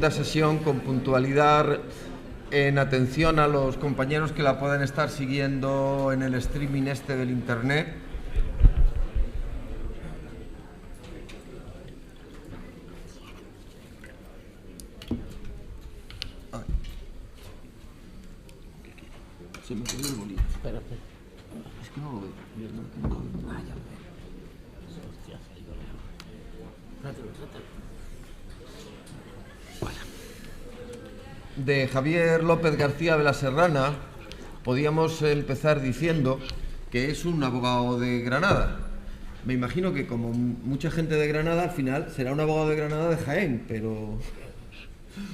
Sesión con puntualidad, en atención a los compañeros que la puedan estar siguiendo en el streaming del internet. Se me quedó el bolígrafo. Espera. Es que no lo veo. Ah, ya lo veo. Hostia, se ha ido lejos. Trátalo. De Javier López García de la Serrana podíamos empezar diciendo que es un abogado de Granada. Me imagino que, como mucha gente de Granada, al final será un abogado de Granada de Jaén, pero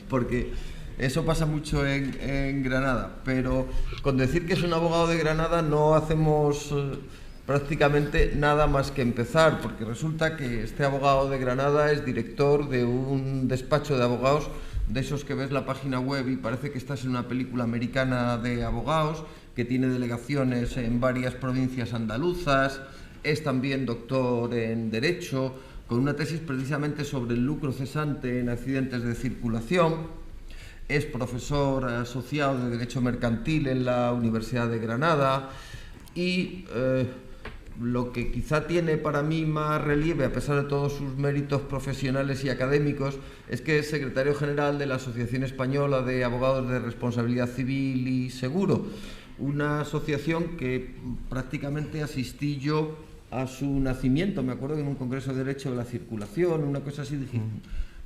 porque eso pasa mucho en Granada. Pero con decir que es un abogado de Granada no hacemos prácticamente nada más que empezar, porque resulta que este abogado de Granada es director de un despacho de abogados de esos que ves la página web y parece que estás en una película americana de abogados, que tiene delegaciones en varias provincias andaluzas. Es también doctor en Derecho, con una tesis precisamente sobre el lucro cesante en accidentes de circulación. Es profesor asociado de Derecho Mercantil en la Universidad de Granada y lo que quizá tiene para mí más relieve, a pesar de todos sus méritos profesionales y académicos, es que es secretario general de la Asociación Española de Abogados de Responsabilidad Civil y Seguro, una asociación que prácticamente asistí yo a su nacimiento. Me acuerdo que en un congreso de Derecho de la Circulación, una cosa así,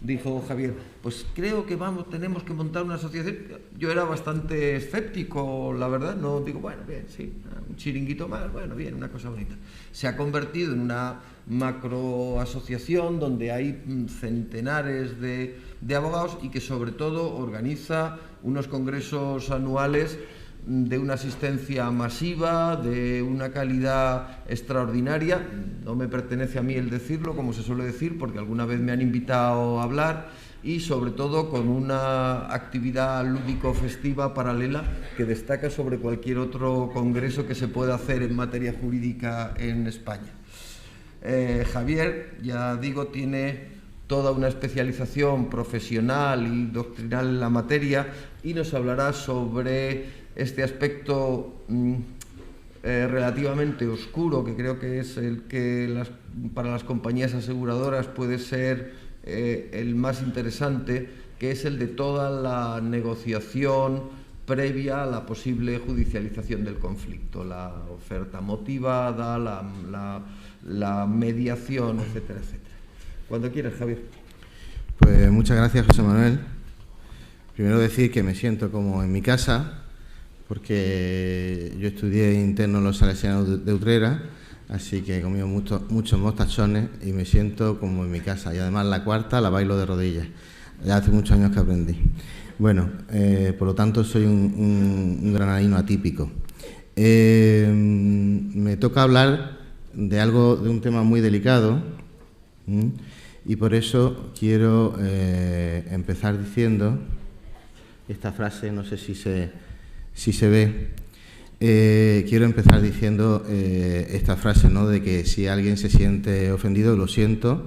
dijo Javier, pues creo que tenemos que montar una asociación. Yo era bastante escéptico, la verdad, no digo, bueno, bien, sí, un chiringuito más, bueno, bien, una cosa bonita. Se ha convertido en una macro asociación donde hay centenares de abogados y que sobre todo organiza unos congresos anuales de una asistencia masiva, de una calidad extraordinaria. No me pertenece a mí el decirlo, como se suele decir, porque alguna vez me han invitado a hablar, y sobre todo con una actividad lúdico-festiva paralela que destaca sobre cualquier otro congreso que se pueda hacer en materia jurídica en España. Javier, ya digo, tiene toda una especialización profesional y doctrinal en la materia y nos hablará sobre este aspecto relativamente oscuro, que creo que es el que para las compañías aseguradoras puede ser el más interesante, que es el de toda la negociación previa a la posible judicialización del conflicto, la oferta motivada, la mediación, etcétera, etcétera. Cuando quieras, Javier. Pues muchas gracias, José Manuel. Primero decir que me siento como en mi casa, porque yo estudié interno en los Salesianos de Utrera, así que he comido muchos mostachones y me siento como en mi casa. Y además la cuarta la bailo de rodillas. Ya hace muchos años que aprendí. Bueno, por lo tanto soy un granadino atípico. Me toca hablar de un tema muy delicado, y por eso quiero empezar diciendo esta frase, no sé si se ve. Quiero empezar diciendo esta frase, ¿no?, de que si alguien se siente ofendido, lo siento.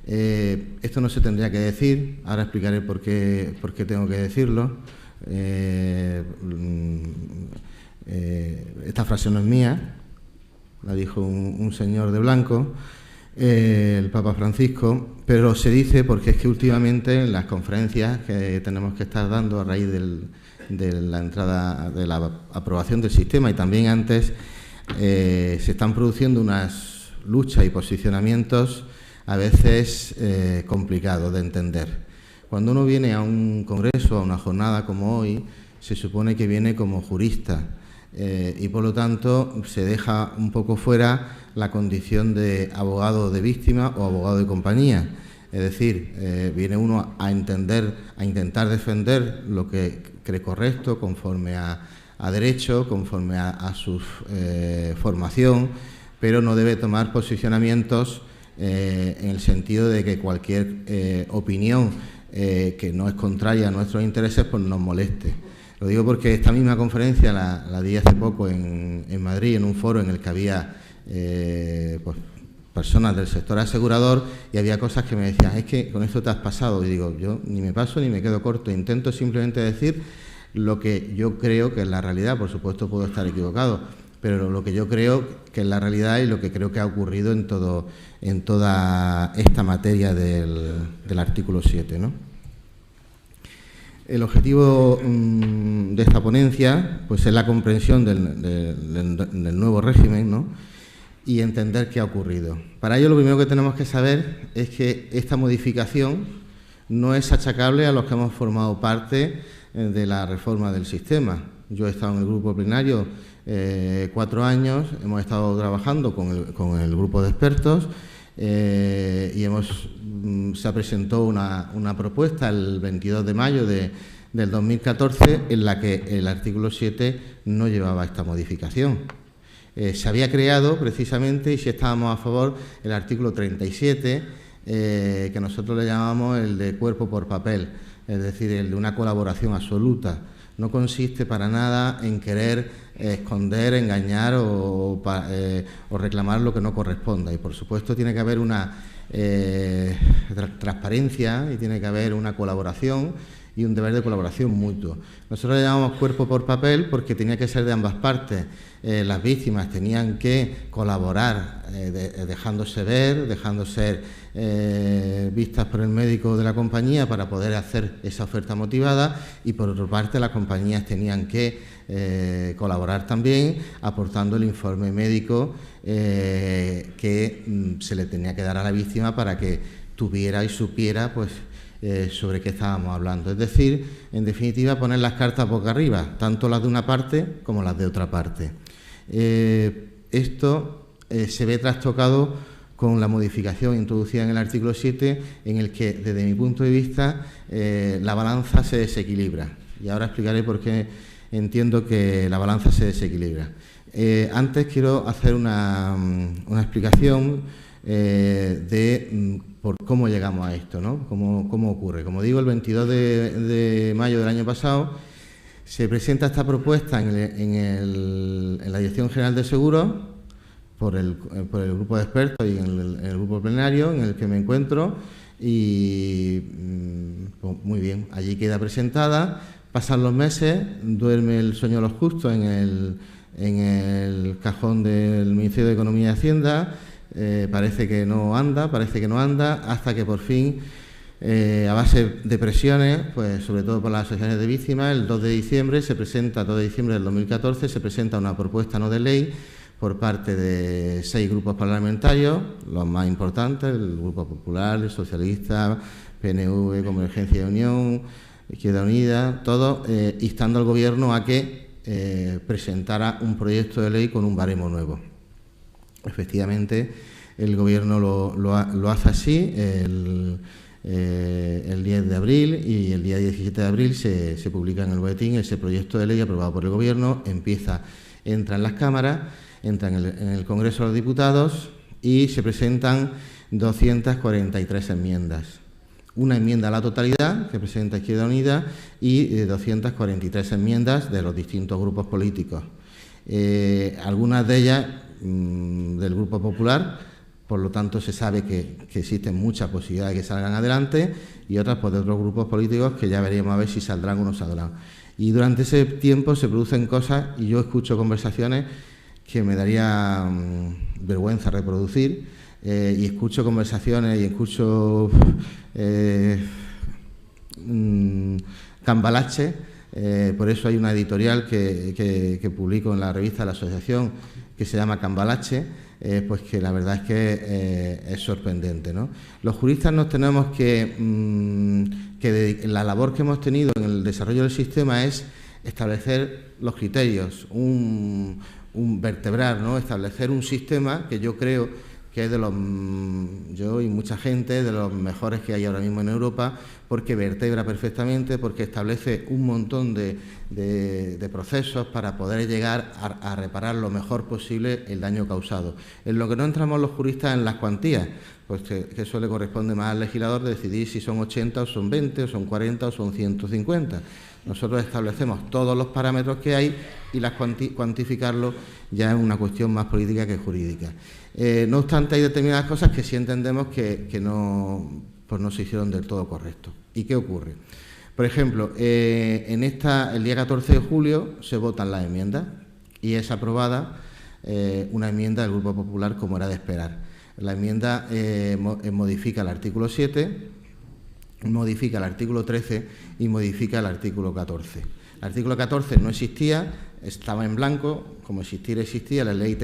Esto no se tendría que decir, ahora explicaré por qué tengo que decirlo. Esta frase no es mía, la dijo un señor de blanco, el Papa Francisco, pero se dice porque es que últimamente en las conferencias que tenemos que estar dando a raíz de la entrada, de la aprobación del sistema y también antes, se están produciendo unas luchas y posicionamientos a veces complicados de entender. Cuando uno viene a un congreso, a una jornada como hoy, se supone que viene como jurista y por lo tanto se deja un poco fuera la condición de abogado de víctima o abogado de compañía. Es decir, viene uno a entender, a intentar defender lo que cree correcto, conforme a derecho, conforme a su formación, pero no debe tomar posicionamientos en el sentido de que cualquier opinión que no es contraria a nuestros intereses, pues nos moleste. Lo digo porque esta misma conferencia la di hace poco en Madrid, en un foro en el que había pues, personas del sector asegurador, y había cosas que me decían, es que con esto te has pasado. Y digo, yo ni me paso ni me quedo corto, intento simplemente decir lo que yo creo que es la realidad. Por supuesto puedo estar equivocado, pero lo que yo creo que es la realidad y lo que creo que ha ocurrido en toda esta materia del artículo 7, ¿no? El objetivo de esta ponencia pues es la comprensión del nuevo régimen, ¿no? Y entender qué ha ocurrido. Para ello, lo primero que tenemos que saber es que esta modificación no es achacable a los que hemos formado parte de la reforma del sistema. Yo he estado en el grupo plenario 4 años, hemos estado trabajando con el grupo de expertos y se presentó una propuesta el 22 de mayo del 2014 en la que el artículo 7 no llevaba esta modificación. Se había creado precisamente, y si estábamos a favor, el artículo 37, que nosotros le llamamos el de cuerpo por papel, es decir, el de una colaboración absoluta. No consiste para nada en querer esconder, engañar o reclamar lo que no corresponda. Y, por supuesto, tiene que haber una transparencia y tiene que haber una colaboración y un deber de colaboración mutuo. Nosotros le llamamos cuerpo por papel porque tenía que ser de ambas partes. Las víctimas tenían que colaborar dejándose ver, dejando ser vistas por el médico de la compañía para poder hacer esa oferta motivada, y por otra parte las compañías tenían que colaborar también aportando el informe médico que se le tenía que dar a la víctima para que tuviera y supiera pues sobre qué estábamos hablando. Es decir, en definitiva, poner las cartas boca arriba, tanto las de una parte como las de otra parte. Esto se ve trastocado con la modificación introducida en el artículo 7, en el que, desde mi punto de vista, la balanza se desequilibra. Y ahora explicaré por qué entiendo que la balanza se desequilibra. Antes quiero hacer una explicación de por cómo llegamos a esto, ¿no? Cómo ocurre. Como digo, el 22 de mayo del año pasado se presenta esta propuesta en la Dirección General de Seguros por el grupo de expertos y en el grupo plenario en el que me encuentro, y pues muy bien, allí queda presentada. Pasan los meses, duerme el sueño de los justos en el cajón del Ministerio de Economía y Hacienda. Parece que no anda, hasta que por fin, a base de presiones, pues sobre todo por las asociaciones de víctimas, el 2 de diciembre del 2014, se presenta una propuesta no de ley por parte de 6 grupos parlamentarios, los más importantes, el Grupo Popular, el Socialista, PNV, Convergencia y Unión, Izquierda Unida, todos instando al Gobierno a que presentara un proyecto de ley con un baremo nuevo. Efectivamente, el Gobierno lo hace así el 10 de abril, y el día 17 de abril se publica en el boletín ese proyecto de ley aprobado por el Gobierno. Entra en las cámaras, entra en el Congreso de los Diputados y se presentan 243 enmiendas. Una enmienda a la totalidad que presenta Izquierda Unida y 243 enmiendas de los distintos grupos políticos. Algunas de ellas del Grupo Popular, por lo tanto se sabe que existen muchas posibilidades de que salgan adelante, y otras pues de otros grupos políticos que ya veríamos a ver si saldrán o no saldrán. Y durante ese tiempo se producen cosas, y yo escucho conversaciones que me daría vergüenza reproducir, y escucho conversaciones y escucho cambalache. Por eso hay una editorial que publico en la revista de la asociación que se llama Cambalache, pues que la verdad es que es sorprendente, ¿no? Los juristas nos tenemos que la labor que hemos tenido en el desarrollo del sistema es establecer los criterios, vertebrar, ¿no? Establecer un sistema que yo creo que es de los, yo y mucha gente, de los mejores que hay ahora mismo en Europa, porque vertebra perfectamente, porque establece un montón de procesos para poder llegar a reparar lo mejor posible el daño causado. En lo que no entramos los juristas en las cuantías, pues que eso le corresponde más al legislador de decidir si son 80 o son 20 o son 40 o son 150. Nosotros establecemos todos los parámetros que hay y cuantificarlo ya es una cuestión más política que jurídica. No obstante, hay determinadas cosas que sí entendemos que no, pues no se hicieron del todo correctos. ¿Y qué ocurre? Por ejemplo, el día 14 de julio se votan las enmiendas y es aprobada una enmienda del Grupo Popular, como era de esperar. La enmienda modifica el artículo 7, modifica el artículo 13 y modifica el artículo 14. El artículo 14 no existía, estaba en blanco, como existía, la ley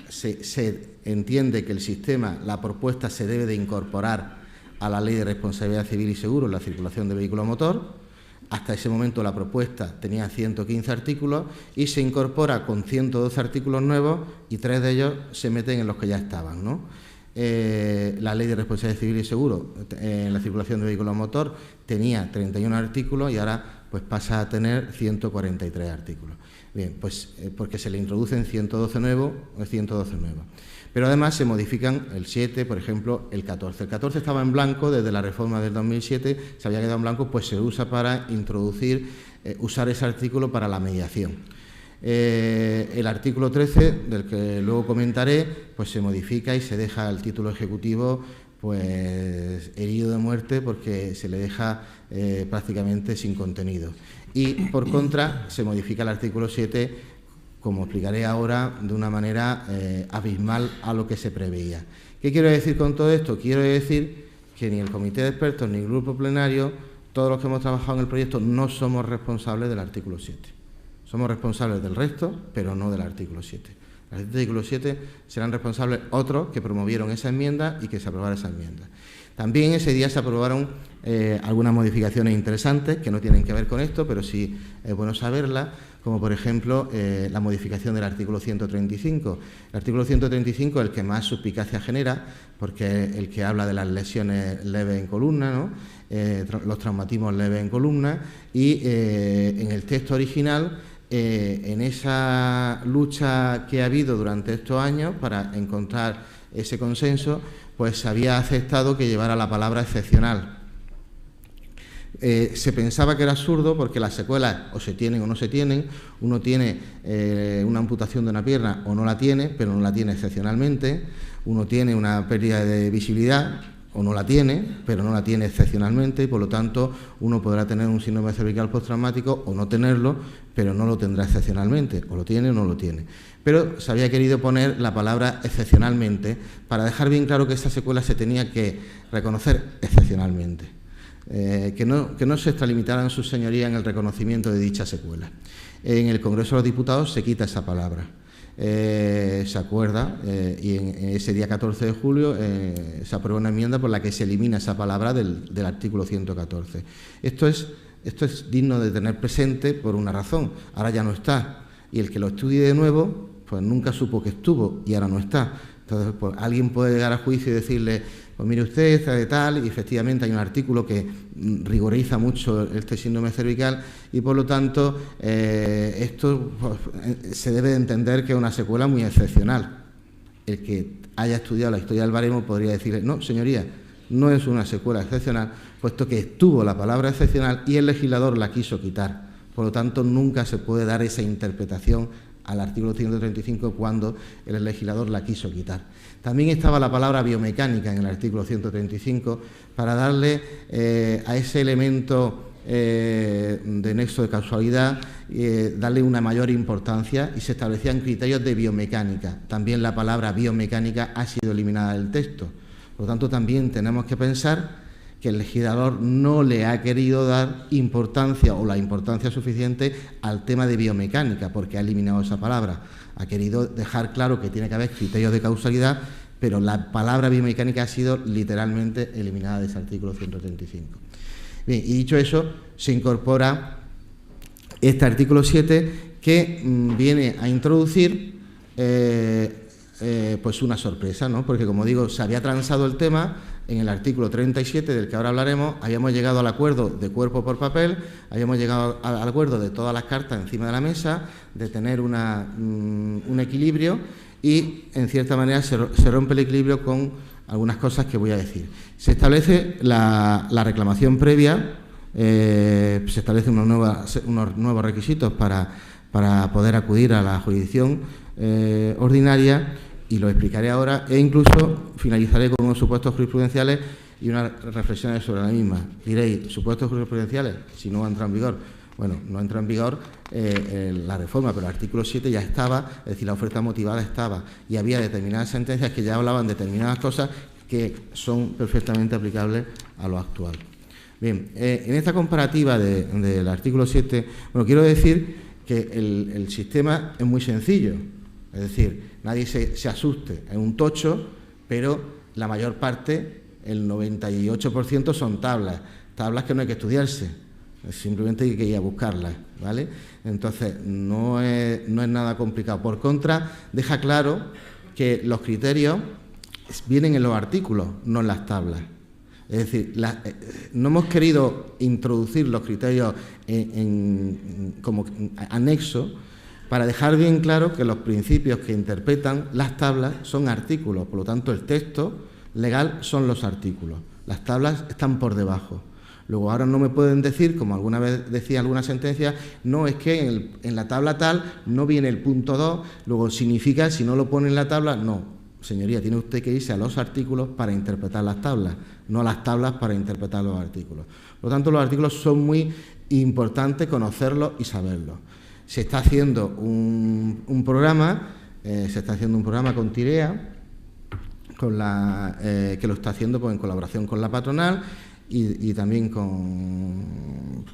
se entiende que el sistema, la propuesta se debe de incorporar a la Ley de Responsabilidad Civil y Seguro en la circulación de vehículo motor. Hasta ese momento la propuesta tenía 115 artículos y se incorpora con 112 artículos nuevos y 3 de ellos se meten en los que ya estaban, ¿no? La Ley de Responsabilidad Civil y Seguro en la circulación de vehículos motor tenía 31 artículos y ahora pues pasa a tener 143 artículos. Bien, pues porque se le introducen 112 nuevos. Pero además se modifican el 7, por ejemplo, el 14. El 14 estaba en blanco desde la reforma del 2007, se había quedado en blanco, pues se usa para introducir, usar ese artículo para la mediación. El artículo 13, del que luego comentaré, pues se modifica y se deja el título ejecutivo pues herido de muerte porque se le deja prácticamente sin contenido. Y por contra se modifica el artículo 7, como explicaré ahora, de una manera abismal a lo que se preveía. ¿Qué quiero decir con todo esto? Quiero decir que ni el comité de expertos ni el grupo plenario, todos los que hemos trabajado en el proyecto, no somos responsables del artículo 7. Somos responsables del resto, pero no del artículo 7. El artículo 7 serán responsables otros que promovieron esa enmienda y que se aprobara esa enmienda. También ese día se aprobaron algunas modificaciones interesantes que no tienen que ver con esto, pero sí es bueno saberlas, como por ejemplo la modificación del artículo 135. El artículo 135 es el que más suspicacia genera, porque es el que habla de las lesiones leves en columna, ¿no? Los traumatismos leves en columna, y en el texto original, en esa lucha que ha habido durante estos años para encontrar ese consenso, pues se había aceptado que llevara la palabra excepcional. Se pensaba que era absurdo porque las secuelas o se tienen o no se tienen. Uno tiene una amputación de una pierna o no la tiene, pero no la tiene excepcionalmente. Uno tiene una pérdida de visibilidad o no la tiene, pero no la tiene excepcionalmente, y por lo tanto uno podrá tener un síndrome cervical postraumático o no tenerlo, pero no lo tendrá excepcionalmente, o lo tiene o no lo tiene. Pero se había querido poner la palabra excepcionalmente para dejar bien claro que esa secuela se tenía que reconocer excepcionalmente, que no se extralimitaran sus señorías en el reconocimiento de dicha secuela. En el Congreso de los Diputados se quita esa palabra. Se acuerda y en ese día 14 de julio se aprueba una enmienda por la que se elimina esa palabra del artículo 114. Esto es digno de tener presente por una razón. Ahora ya no está, y el que lo estudie de nuevo pues nunca supo que estuvo y ahora no está. Entonces pues, alguien puede llegar a juicio y decirle, pues mire usted, está de tal, y efectivamente hay un artículo que rigoriza mucho este síndrome cervical, y por lo tanto esto pues, se debe de entender que es una secuela muy excepcional. El que haya estudiado la historia del baremo podría decirle, no, señoría, no es una secuela excepcional, puesto que estuvo la palabra excepcional y el legislador la quiso quitar. Por lo tanto, nunca se puede dar esa interpretación al artículo 135 cuando el legislador la quiso quitar. También estaba la palabra biomecánica en el artículo 135 para darle a ese elemento de nexo de causalidad, darle una mayor importancia, y se establecían criterios de biomecánica. También la palabra biomecánica ha sido eliminada del texto. Por lo tanto, también tenemos que pensar que el legislador no le ha querido dar importancia o la importancia suficiente al tema de biomecánica, porque ha eliminado esa palabra. Ha querido dejar claro que tiene que haber criterios de causalidad, pero la palabra biomecánica ha sido literalmente eliminada de ese artículo 135. Bien, y dicho eso, se incorpora este artículo 7 que viene a introducir pues una sorpresa, ¿no? Porque, como digo, se había transado el tema en el artículo 37, del que ahora hablaremos. Habíamos llegado al acuerdo de cuerpo por papel, habíamos llegado al acuerdo de todas las cartas encima de la mesa, de tener un equilibrio, y en cierta manera se rompe el equilibrio con algunas cosas que voy a decir. Se establece la reclamación previa, se establecen unos nuevos requisitos para poder acudir a la jurisdicción ordinaria, y lo explicaré ahora, e incluso finalizaré con unos supuestos jurisprudenciales y unas reflexiones sobre la misma. Diréis, ¿supuestos jurisprudenciales? Si no entra en vigor. Bueno, no entra en vigor la reforma, pero el artículo 7 ya estaba, es decir, la oferta motivada estaba, y había determinadas sentencias que ya hablaban de determinadas cosas que son perfectamente aplicables a lo actual. Bien, en esta comparativa del artículo 7, bueno, quiero decir que el sistema es muy sencillo. Es decir, nadie se asuste, es un tocho, pero la mayor parte, el 98%, son tablas que no hay que estudiarse, simplemente hay que ir a buscarlas, ¿vale? Entonces, no es nada complicado. Por contra, deja claro que los criterios vienen en los artículos, no en las tablas. Es decir, no hemos querido introducir los criterios como anexo, para dejar bien claro que los principios que interpretan las tablas son artículos. Por lo tanto, el texto legal son los artículos. Las tablas están por debajo. Luego, ahora no me pueden decir, como alguna vez decía alguna sentencia, no, es que en la tabla tal no viene el punto 2, luego significa, si no lo pone en la tabla, no. Señoría, tiene usted que irse a los artículos para interpretar las tablas, no a las tablas para interpretar los artículos. Por lo tanto, los artículos son muy importantes conocerlos y saberlos. Se está haciendo un programa, con Tirea, que lo está haciendo pues en colaboración con la patronal y también con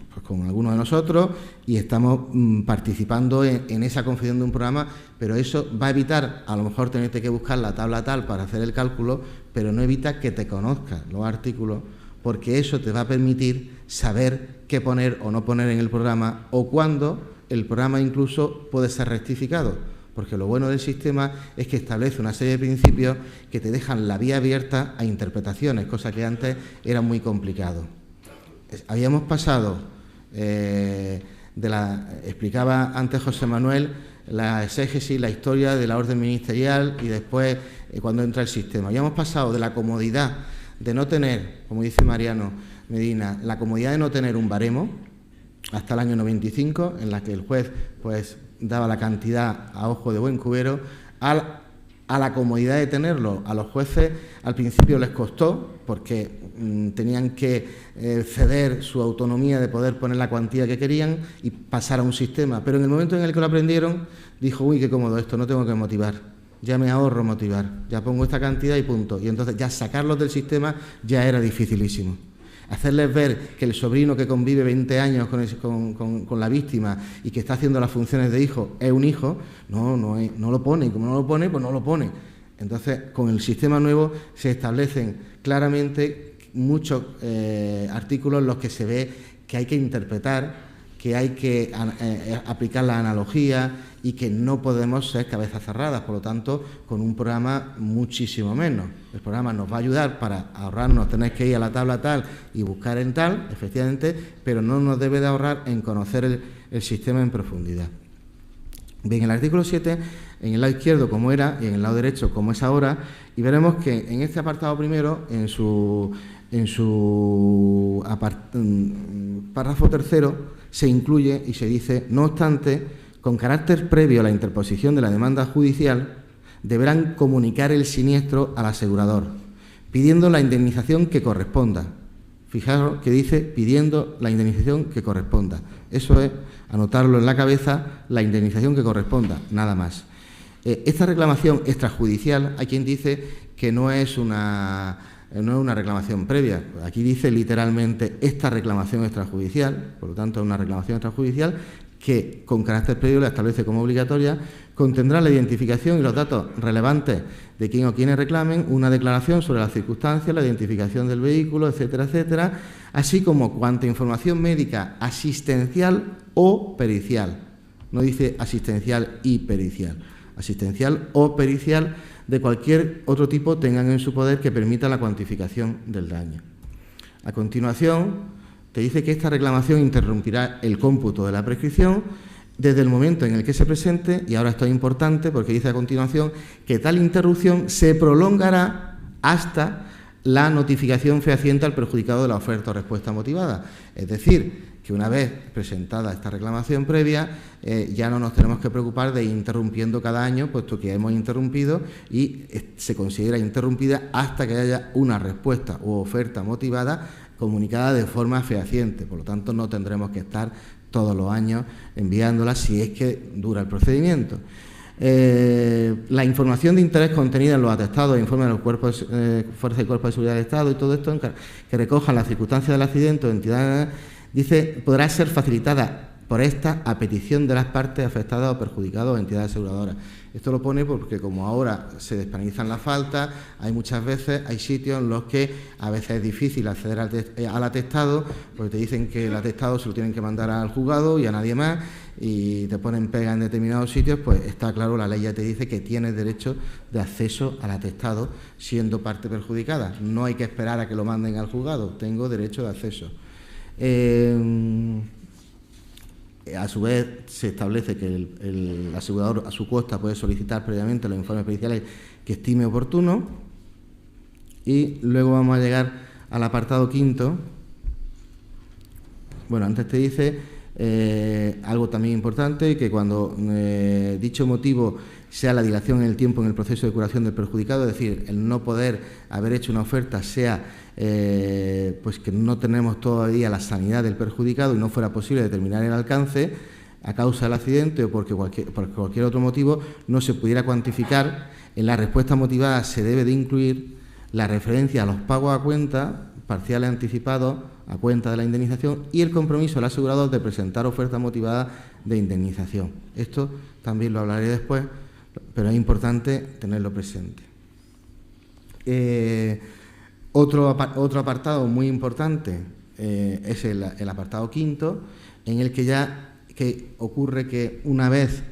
algunos de nosotros, y estamos participando en esa confección de un programa, pero eso va a evitar, a lo mejor, tenerte que buscar la tabla tal para hacer el cálculo, pero no evita que te conozcas los artículos, porque eso te va a permitir saber qué poner o no poner en el programa, o cuándo el programa incluso puede ser rectificado, porque lo bueno del sistema es que establece una serie de principios que te dejan la vía abierta a interpretaciones, cosa que antes era muy complicado. Habíamos pasado explicaba antes José Manuel, la exégesis, la historia de la orden ministerial, y después cuando entra el sistema. Habíamos pasado de la comodidad de no tener, como dice Mariano Medina, la comodidad de no tener un baremo, hasta el año 95, en la que el juez pues daba la cantidad a ojo de buen cubero, a la comodidad de tenerlo. A los jueces al principio les costó, porque tenían que ceder su autonomía de poder poner la cuantía que querían y pasar a un sistema, pero en el momento en el que lo aprendieron, dijo, uy, qué cómodo esto, no tengo que motivar, ya me ahorro motivar, ya pongo esta cantidad y punto. Y entonces ya sacarlos del sistema ya era dificilísimo. Hacerles ver que el sobrino que convive 20 años con la víctima y que está haciendo las funciones de hijo es un hijo, no lo pone, y como no lo pone, pues no lo pone. Entonces, con el sistema nuevo se establecen claramente muchos artículos en los que se ve que hay que interpretar, que hay que aplicar la analogía y que no podemos ser cabezas cerradas. Por lo tanto, con un programa muchísimo menos. El programa nos va a ayudar para ahorrarnos, tener que ir a la tabla tal y buscar en tal, efectivamente, pero no nos debe de ahorrar en conocer el sistema en profundidad. Bien, el artículo 7, en el lado izquierdo como era y en el lado derecho como es ahora, y veremos que en este apartado primero, en su párrafo tercero, se incluye y se dice, no obstante, con carácter previo a la interposición de la demanda judicial, deberán comunicar el siniestro al asegurador, pidiendo la indemnización que corresponda. Fijaros que dice pidiendo la indemnización que corresponda. Eso es anotarlo en la cabeza, la indemnización que corresponda, nada más. Esta reclamación extrajudicial, hay quien dice que no es una reclamación previa. Aquí dice literalmente esta reclamación extrajudicial, por lo tanto es una reclamación extrajudicial que con carácter previo la establece como obligatoria, contendrá la identificación y los datos relevantes de quien o quienes reclamen, una declaración sobre las circunstancias, la identificación del vehículo, etcétera, etcétera, así como cuanta información médica asistencial o pericial. No dice asistencial y pericial. asistencial o pericial de cualquier otro tipo tengan en su poder que permita la cuantificación del daño. A continuación, te dice que esta reclamación interrumpirá el cómputo de la prescripción desde el momento en el que se presente, y ahora esto es importante porque dice a continuación que tal interrupción se prolongará hasta la notificación fehaciente al perjudicado de la oferta o respuesta motivada. Es decir, que una vez presentada esta reclamación previa, ya no nos tenemos que preocupar de ir interrumpiendo cada año, puesto que hemos interrumpido y se considera interrumpida hasta que haya una respuesta u oferta motivada comunicada de forma fehaciente. Por lo tanto, no tendremos que estar todos los años enviándola si es que dura el procedimiento. La información de interés contenida en los atestados e informes de los cuerpos, fuerzas y cuerpos de seguridad del Estado y todo esto que recojan las circunstancias del accidente o entidad, dice, podrá ser facilitada por esta a petición de las partes afectadas o perjudicadas o entidades aseguradoras. Esto lo pone porque como ahora se despenalizan las faltas, hay sitios en los que a veces es difícil acceder al atestado, porque te dicen que el atestado se lo tienen que mandar al juzgado y a nadie más, y te ponen pega en determinados sitios. Pues está claro, la ley ya te dice que tienes derecho de acceso al atestado siendo parte perjudicada. No hay que esperar a que lo manden al juzgado, tengo derecho de acceso. A su vez, se establece que el asegurador a su costa puede solicitar previamente los informes periciales que estime oportuno. Y luego vamos a llegar al apartado quinto. Bueno, antes te dice algo también importante, que cuando dicho motivo sea la dilación en el tiempo en el proceso de curación del perjudicado, es decir, el no poder haber hecho una oferta sea pues que no tenemos todavía la sanidad del perjudicado y no fuera posible determinar el alcance a causa del accidente o por cualquier otro motivo no se pudiera cuantificar, en la respuesta motivada se debe de incluir la referencia a los pagos a cuenta, parciales anticipados a cuenta de la indemnización, y el compromiso del asegurador de presentar oferta motivada de indemnización. Esto también lo hablaré después, pero es importante tenerlo presente. Otro apartado muy importante es el apartado quinto, en el que ocurre que una vez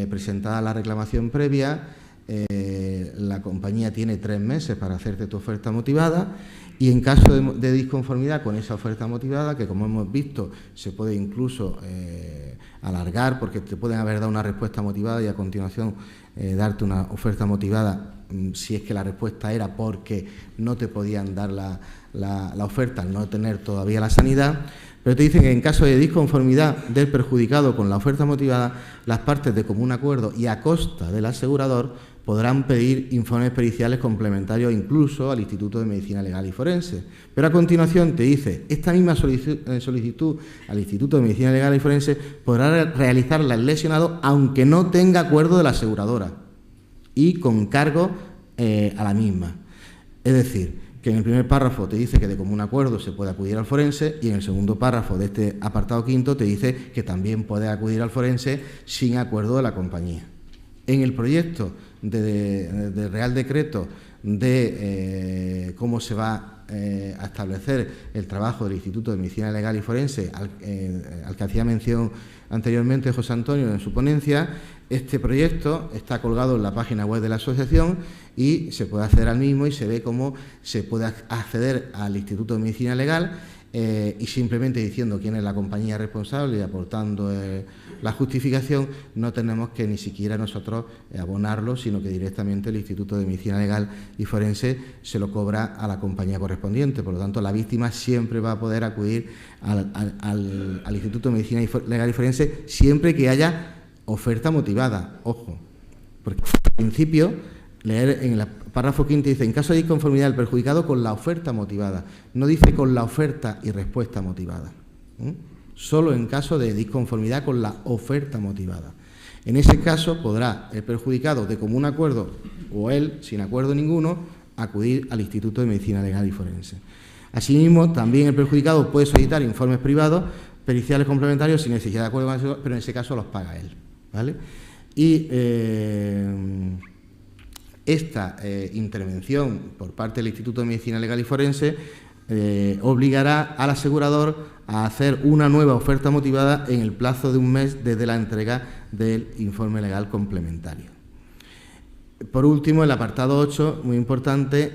presentada la reclamación previa, la compañía tiene 3 meses para hacerte tu oferta motivada, y en caso de disconformidad con esa oferta motivada, que como hemos visto se puede incluso alargar, porque te pueden haber dado una respuesta motivada y a continuación darte una oferta motivada, si es que la respuesta era porque no te podían dar la oferta al no tener todavía la sanidad. Pero te dicen que en caso de disconformidad del perjudicado con la oferta motivada, las partes de común acuerdo y a costa del asegurador podrán pedir informes periciales complementarios incluso al Instituto de Medicina Legal y Forense. Pero a continuación te dice, esta misma solicitud al Instituto de Medicina Legal y Forense podrá realizarla el lesionado aunque no tenga acuerdo de la aseguradora y con cargo a la misma. Es decir, que en el primer párrafo te dice que de común acuerdo se puede acudir al forense, y en el segundo párrafo de este apartado quinto te dice que también puede acudir al forense sin acuerdo de la compañía. En el proyecto de Real Decreto de cómo se va a establecer el trabajo del Instituto de Medicina Legal y Forense, al que hacía mención anteriormente José Antonio en su ponencia, este proyecto está colgado en la página web de la asociación y se puede acceder al mismo y se ve cómo se puede acceder al Instituto de Medicina Legal y simplemente diciendo quién es la compañía responsable y aportando la justificación, no tenemos que ni siquiera nosotros abonarlo, sino que directamente el Instituto de Medicina Legal y Forense se lo cobra a la compañía correspondiente. Por lo tanto, la víctima siempre va a poder acudir al Instituto de Medicina Legal y Forense siempre que haya oferta motivada. Ojo, porque al principio, leer en el párrafo quinto dice, en caso de inconformidad del perjudicado con la oferta motivada, no dice con la oferta y respuesta motivada. Solo en caso de disconformidad con la oferta motivada. En ese caso podrá el perjudicado de común acuerdo o él, sin acuerdo ninguno, acudir al Instituto de Medicina Legal y Forense. Asimismo, también el perjudicado puede solicitar informes privados, periciales complementarios sin necesidad de acuerdo con eso, pero en ese caso los paga él, ¿vale? Y esta intervención por parte del Instituto de Medicina Legal y Forense obligará al asegurador a hacer una nueva oferta motivada en el plazo de un mes desde la entrega del informe legal complementario. Por último, el apartado 8, muy importante,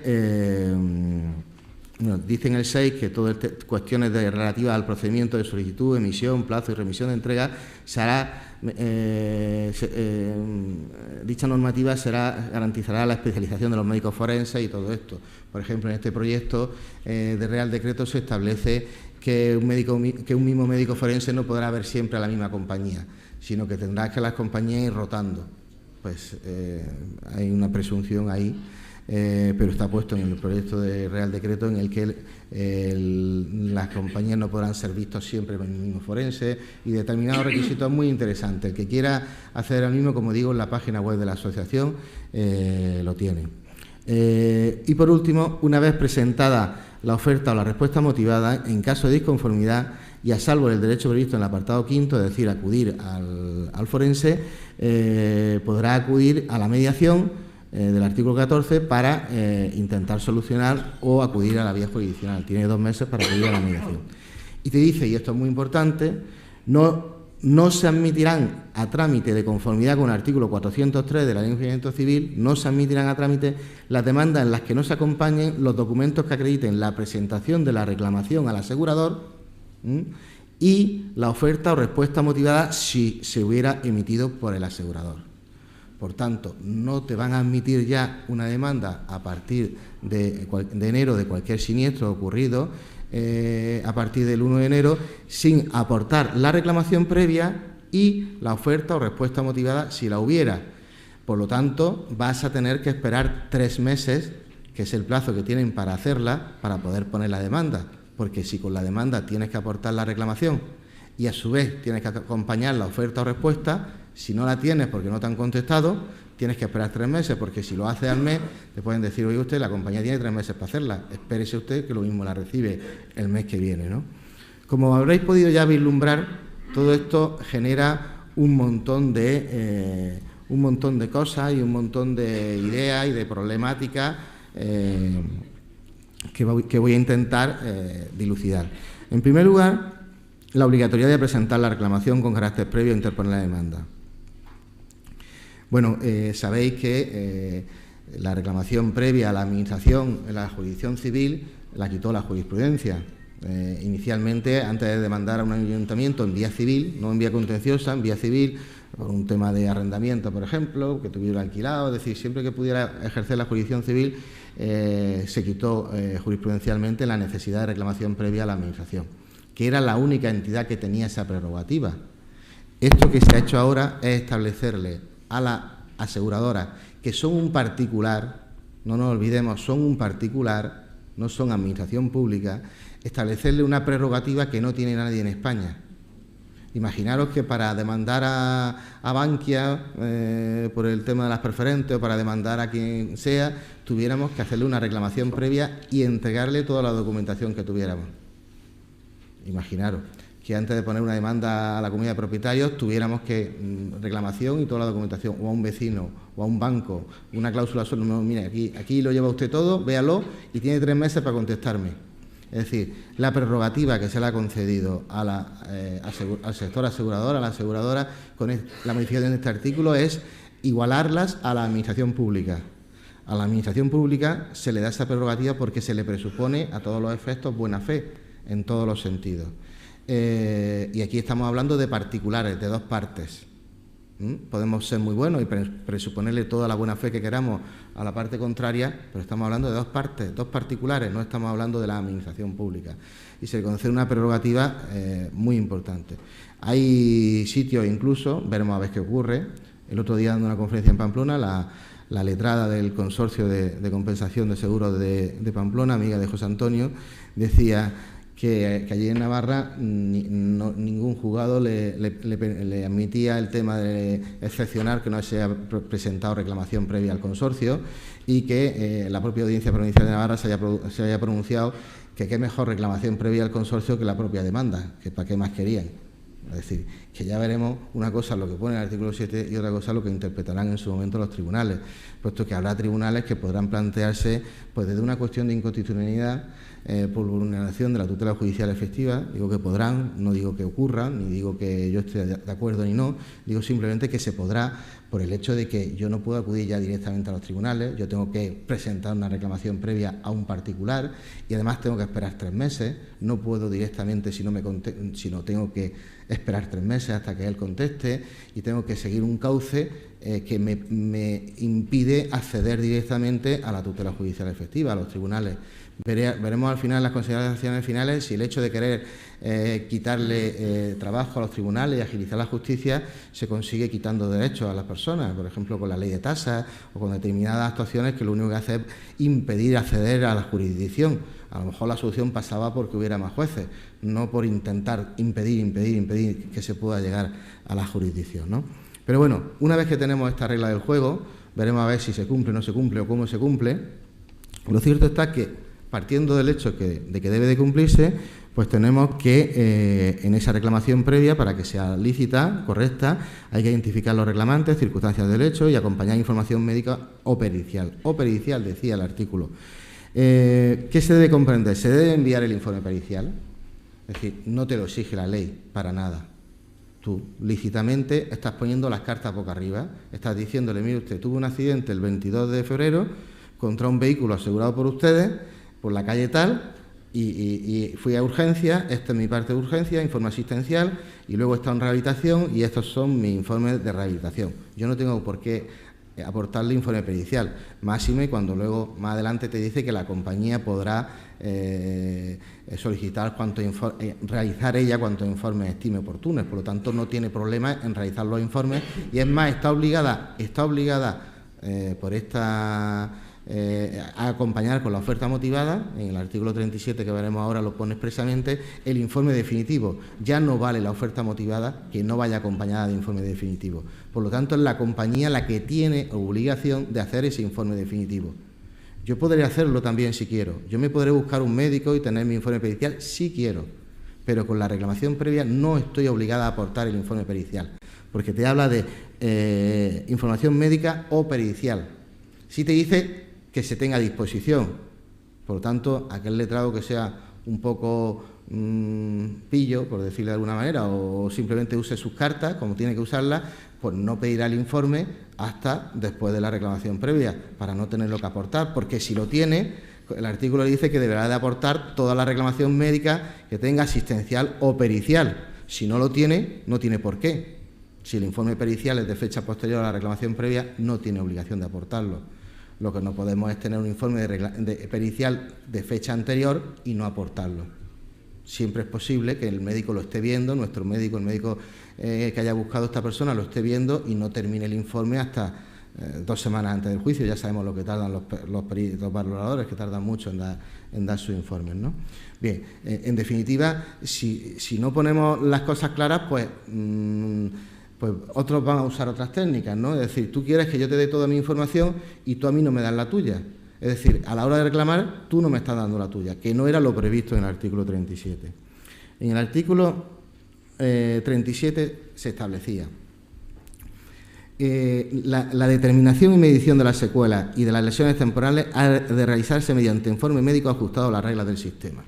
dice en el 6 que todas cuestiones relativas al procedimiento de solicitud, emisión, plazo y remisión de entrega dicha normativa garantizará la especialización de los médicos forenses y todo esto. Por ejemplo, en este proyecto de Real Decreto se establece que un mismo médico forense no podrá haber siempre a la misma compañía, sino que tendrá que las compañías ir rotando. Pues hay una presunción ahí, pero está puesto en el proyecto de Real Decreto en el que las compañías no podrán ser vistos siempre por el mismo forense y determinados requisitos muy interesantes. El que quiera hacer el mismo, como digo, en la página web de la asociación lo tiene. Y por último, una vez presentada la oferta o la respuesta motivada, en caso de disconformidad y a salvo del derecho previsto en el apartado 5, es decir, acudir al forense, podrá acudir a la mediación del artículo 14 para intentar solucionar o acudir a la vía jurisdiccional. Tiene 2 meses para acudir a la mediación. Y te dice, y esto es muy importante, no se admitirán a trámite de conformidad con el artículo 403 de la Ley de Enjuiciamiento Civil, no se admitirán a trámite las demandas en las que no se acompañen los documentos que acrediten la presentación de la reclamación al asegurador y la oferta o respuesta motivada si se hubiera emitido por el asegurador. Por tanto, no te van a admitir ya una demanda a partir de enero de cualquier siniestro ocurrido a partir del 1 de enero sin aportar la reclamación previa y la oferta o respuesta motivada si la hubiera. Por lo tanto, vas a tener que esperar 3 meses, que es el plazo que tienen para hacerla, para poder poner la demanda. Porque si con la demanda tienes que aportar la reclamación y a su vez tienes que acompañar la oferta o respuesta, si no la tienes porque no te han contestado, tienes que esperar 3 meses, porque si lo haces al mes, te pueden decir, oye usted, la compañía tiene 3 meses para hacerla, espérese usted que lo mismo la recibe el mes que viene, ¿no? Como habréis podido ya vislumbrar, todo esto genera un montón de cosas y un montón de ideas y de problemáticas que voy a intentar dilucidar. En primer lugar, la obligatoriedad de presentar la reclamación con carácter previo a interponer la demanda. Bueno, sabéis que la reclamación previa a la Administración en la jurisdicción civil la quitó la jurisprudencia. Inicialmente, antes de demandar a un ayuntamiento en vía civil, no en vía contenciosa, en vía civil, por un tema de arrendamiento, por ejemplo, que tuviera alquilado, es decir, siempre que pudiera ejercer la jurisdicción civil, se quitó jurisprudencialmente la necesidad de reclamación previa a la Administración, que era la única entidad que tenía esa prerrogativa. Esto que se ha hecho ahora es establecerle a las aseguradoras, que son un particular, no nos olvidemos, son un particular, no son administración pública, establecerle una prerrogativa que no tiene nadie en España. Imaginaros que para demandar a Bankia por el tema de las preferentes o para demandar a quien sea, tuviéramos que hacerle una reclamación previa y entregarle toda la documentación que tuviéramos. Imaginaros que antes de poner una demanda a la comunidad de propietarios tuviéramos que reclamación y toda la documentación, o a un vecino o a un banco, una cláusula solo, no, mire, aquí lo lleva usted todo, véalo y tiene 3 meses para contestarme. Es decir, la prerrogativa que se le ha concedido al sector asegurador, a la aseguradora, con la modificación de este artículo es igualarlas a la Administración pública. A la Administración pública se le da esa prerrogativa porque se le presupone a todos los efectos buena fe, en todos los sentidos. Y aquí estamos hablando de particulares, de 2 partes. Podemos ser muy buenos y presuponerle toda la buena fe que queramos a la parte contraria, pero estamos hablando de 2 partes, 2 particulares, no estamos hablando de la administración pública. Y se le concede una prerrogativa muy importante. Hay sitios incluso, veremos a ver qué ocurre. El otro día dando una conferencia en Pamplona, la letrada del Consorcio de Compensación de Seguros de Pamplona, amiga de José Antonio, decía que allí en Navarra ningún juzgado le admitía el tema de excepcionar que no se haya presentado reclamación previa al consorcio y que la propia Audiencia Provincial de Navarra se haya pronunciado que qué mejor reclamación previa al consorcio que la propia demanda, que para qué más querían. Es decir, que ya veremos una cosa lo que pone el artículo 7 y otra cosa lo que interpretarán en su momento los tribunales, puesto que habrá tribunales que podrán plantearse pues desde una cuestión de inconstitucionalidad por vulneración de la tutela judicial efectiva. Digo que podrán, no digo que ocurra, ni digo que yo esté de acuerdo ni no, digo simplemente que se podrá por el hecho de que yo no puedo acudir ya directamente a los tribunales, yo tengo que presentar una reclamación previa a un particular y además tengo que esperar 3 meses, no puedo directamente sino tengo que esperar 3 meses hasta que él conteste y tengo que seguir un cauce que me impide acceder directamente a la tutela judicial efectiva, a los tribunales. Veremos al final, en las consideraciones finales, si el hecho de querer quitarle trabajo a los tribunales y agilizar la justicia se consigue quitando derechos a las personas, por ejemplo, con la ley de tasas o con determinadas actuaciones que lo único que hace es impedir acceder a la jurisdicción. A lo mejor la solución pasaba porque hubiera más jueces, no por intentar impedir que se pueda llegar a la jurisdicción, ¿no? Pero bueno, una vez que tenemos esta regla del juego, veremos a ver si se cumple o no se cumple o cómo se cumple. Lo cierto está que, partiendo del hecho de que debe de cumplirse, pues tenemos que en esa reclamación previa, para que sea lícita, correcta, hay que identificar los reclamantes, circunstancias del hecho y acompañar información médica o pericial. O pericial, decía el artículo. ¿Qué se debe comprender? Se debe enviar el informe pericial, es decir, no te lo exige la ley para nada. Tú, lícitamente, estás poniendo las cartas boca arriba, estás diciéndole, mire usted, tuve un accidente el 22 de febrero contra un vehículo asegurado por ustedes, por la calle tal, y fui a urgencia, esta es mi parte de urgencia, informe asistencial, y luego está en rehabilitación, y estos son mis informes de rehabilitación. Yo no tengo por qué aportarle informe pericial, máxime cuando luego más adelante te dice que la compañía podrá solicitar realizar ella cuantos informes estime oportunos, por lo tanto no tiene problema en realizar los informes y es más, está obligada por esta a acompañar con la oferta motivada, en el artículo 37 que veremos ahora lo pone expresamente, el informe definitivo. Ya no vale la oferta motivada que no vaya acompañada de informe definitivo. Por lo tanto, es la compañía la que tiene obligación de hacer ese informe definitivo. Yo podré hacerlo también si quiero. Yo me podré buscar un médico y tener mi informe pericial si quiero, pero con la reclamación previa no estoy obligada a aportar el informe pericial, porque te habla de información médica o pericial. Si te dice que se tenga a disposición. Por lo tanto, aquel letrado que sea un poco pillo, por decirlo de alguna manera, o simplemente use sus cartas, como tiene que usarlas, pues no pedirá el informe hasta después de la reclamación previa, para no tenerlo que aportar, porque si lo tiene, el artículo dice que deberá de aportar toda la reclamación médica que tenga asistencial o pericial. Si no lo tiene, no tiene por qué. Si el informe pericial es de fecha posterior a la reclamación previa, no tiene obligación de aportarlo. Lo que no podemos es tener un informe pericial de fecha anterior y no aportarlo. Siempre es posible que el médico lo esté viendo, nuestro médico, el médico que haya buscado a esta persona, lo esté viendo y no termine el informe hasta 2 semanas antes del juicio. Ya sabemos lo que tardan los valoradores, que tardan mucho en dar sus informes, ¿no? Bien, en definitiva, si no ponemos las cosas claras, pues otros van a usar otras técnicas, ¿no? Es decir, tú quieres que yo te dé toda mi información y tú a mí no me das la tuya. Es decir, a la hora de reclamar, tú no me estás dando la tuya, que no era lo previsto en el artículo 37. En el artículo 37 se establecía la determinación y medición de las secuelas y de las lesiones temporales ha de realizarse mediante informe médico ajustado a las reglas del sistema.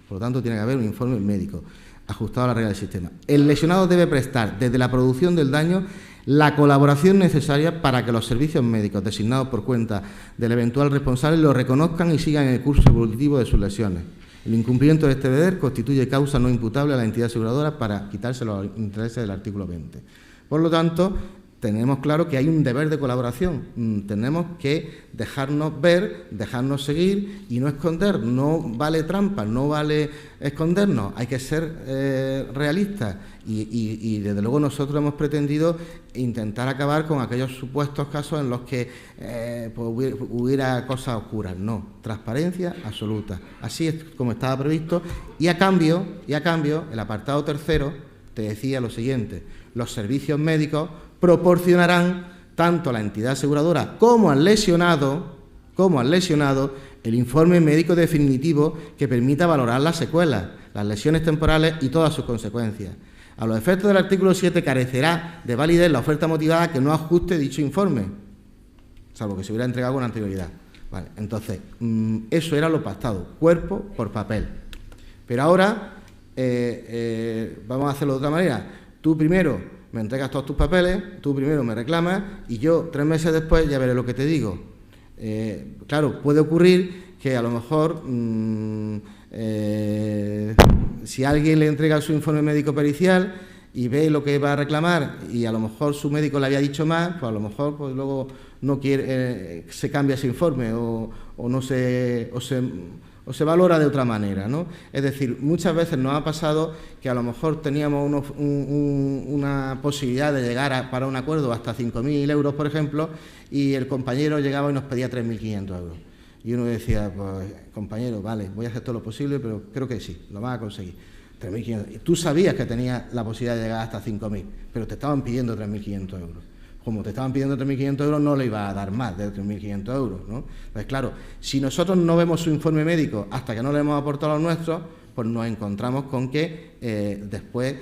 Por lo tanto, tiene que haber un informe médico ajustado a la regla del sistema. El lesionado debe prestar, desde la producción del daño, la colaboración necesaria para que los servicios médicos designados por cuenta del eventual responsable lo reconozcan y sigan el curso evolutivo de sus lesiones. El incumplimiento de este deber constituye causa no imputable a la entidad aseguradora para quitarse los intereses del artículo 20. Por lo tanto, tenemos claro que hay un deber de colaboración, tenemos que dejarnos ver, dejarnos seguir y no esconder, no vale trampa, no vale escondernos, hay que ser realistas y desde luego nosotros hemos pretendido intentar acabar con aquellos supuestos casos en los que hubiera cosas oscuras. No, transparencia absoluta, así es como estaba previsto y a cambio, el apartado 3º te decía lo siguiente: los servicios médicos proporcionarán tanto a la entidad aseguradora como al lesionado el informe médico definitivo que permita valorar las secuelas, las lesiones temporales y todas sus consecuencias. A los efectos del artículo 7 carecerá de validez la oferta motivada que no ajuste dicho informe, salvo que se hubiera entregado con anterioridad. Vale, entonces, eso era lo pactado, cuerpo por papel. Pero ahora vamos a hacerlo de otra manera. Tú primero me entregas todos tus papeles, tú primero me reclamas y yo 3 meses después ya veré lo que te digo. Claro, puede ocurrir que a lo mejor si alguien le entrega su informe médico pericial y ve lo que va a reclamar y a lo mejor su médico le había dicho más, pues a lo mejor pues luego no quiere, se cambia ese informe o se valora de otra manera, ¿no? Es decir, muchas veces nos ha pasado que a lo mejor teníamos una posibilidad de llegar para un acuerdo hasta 5.000 euros, por ejemplo, y el compañero llegaba y nos pedía 3.500 euros. Y uno decía, pues compañero, vale, voy a hacer todo lo posible, pero creo que sí, lo vas a conseguir. 3.500. Tú sabías que tenías la posibilidad de llegar hasta 5.000, pero te estaban pidiendo 3.500 euros. Como te estaban pidiendo 3.500 euros, no le iba a dar más de 3.500 euros, ¿no? Pues claro, si nosotros no vemos su informe médico hasta que no le hemos aportado los nuestros, pues nos encontramos con que después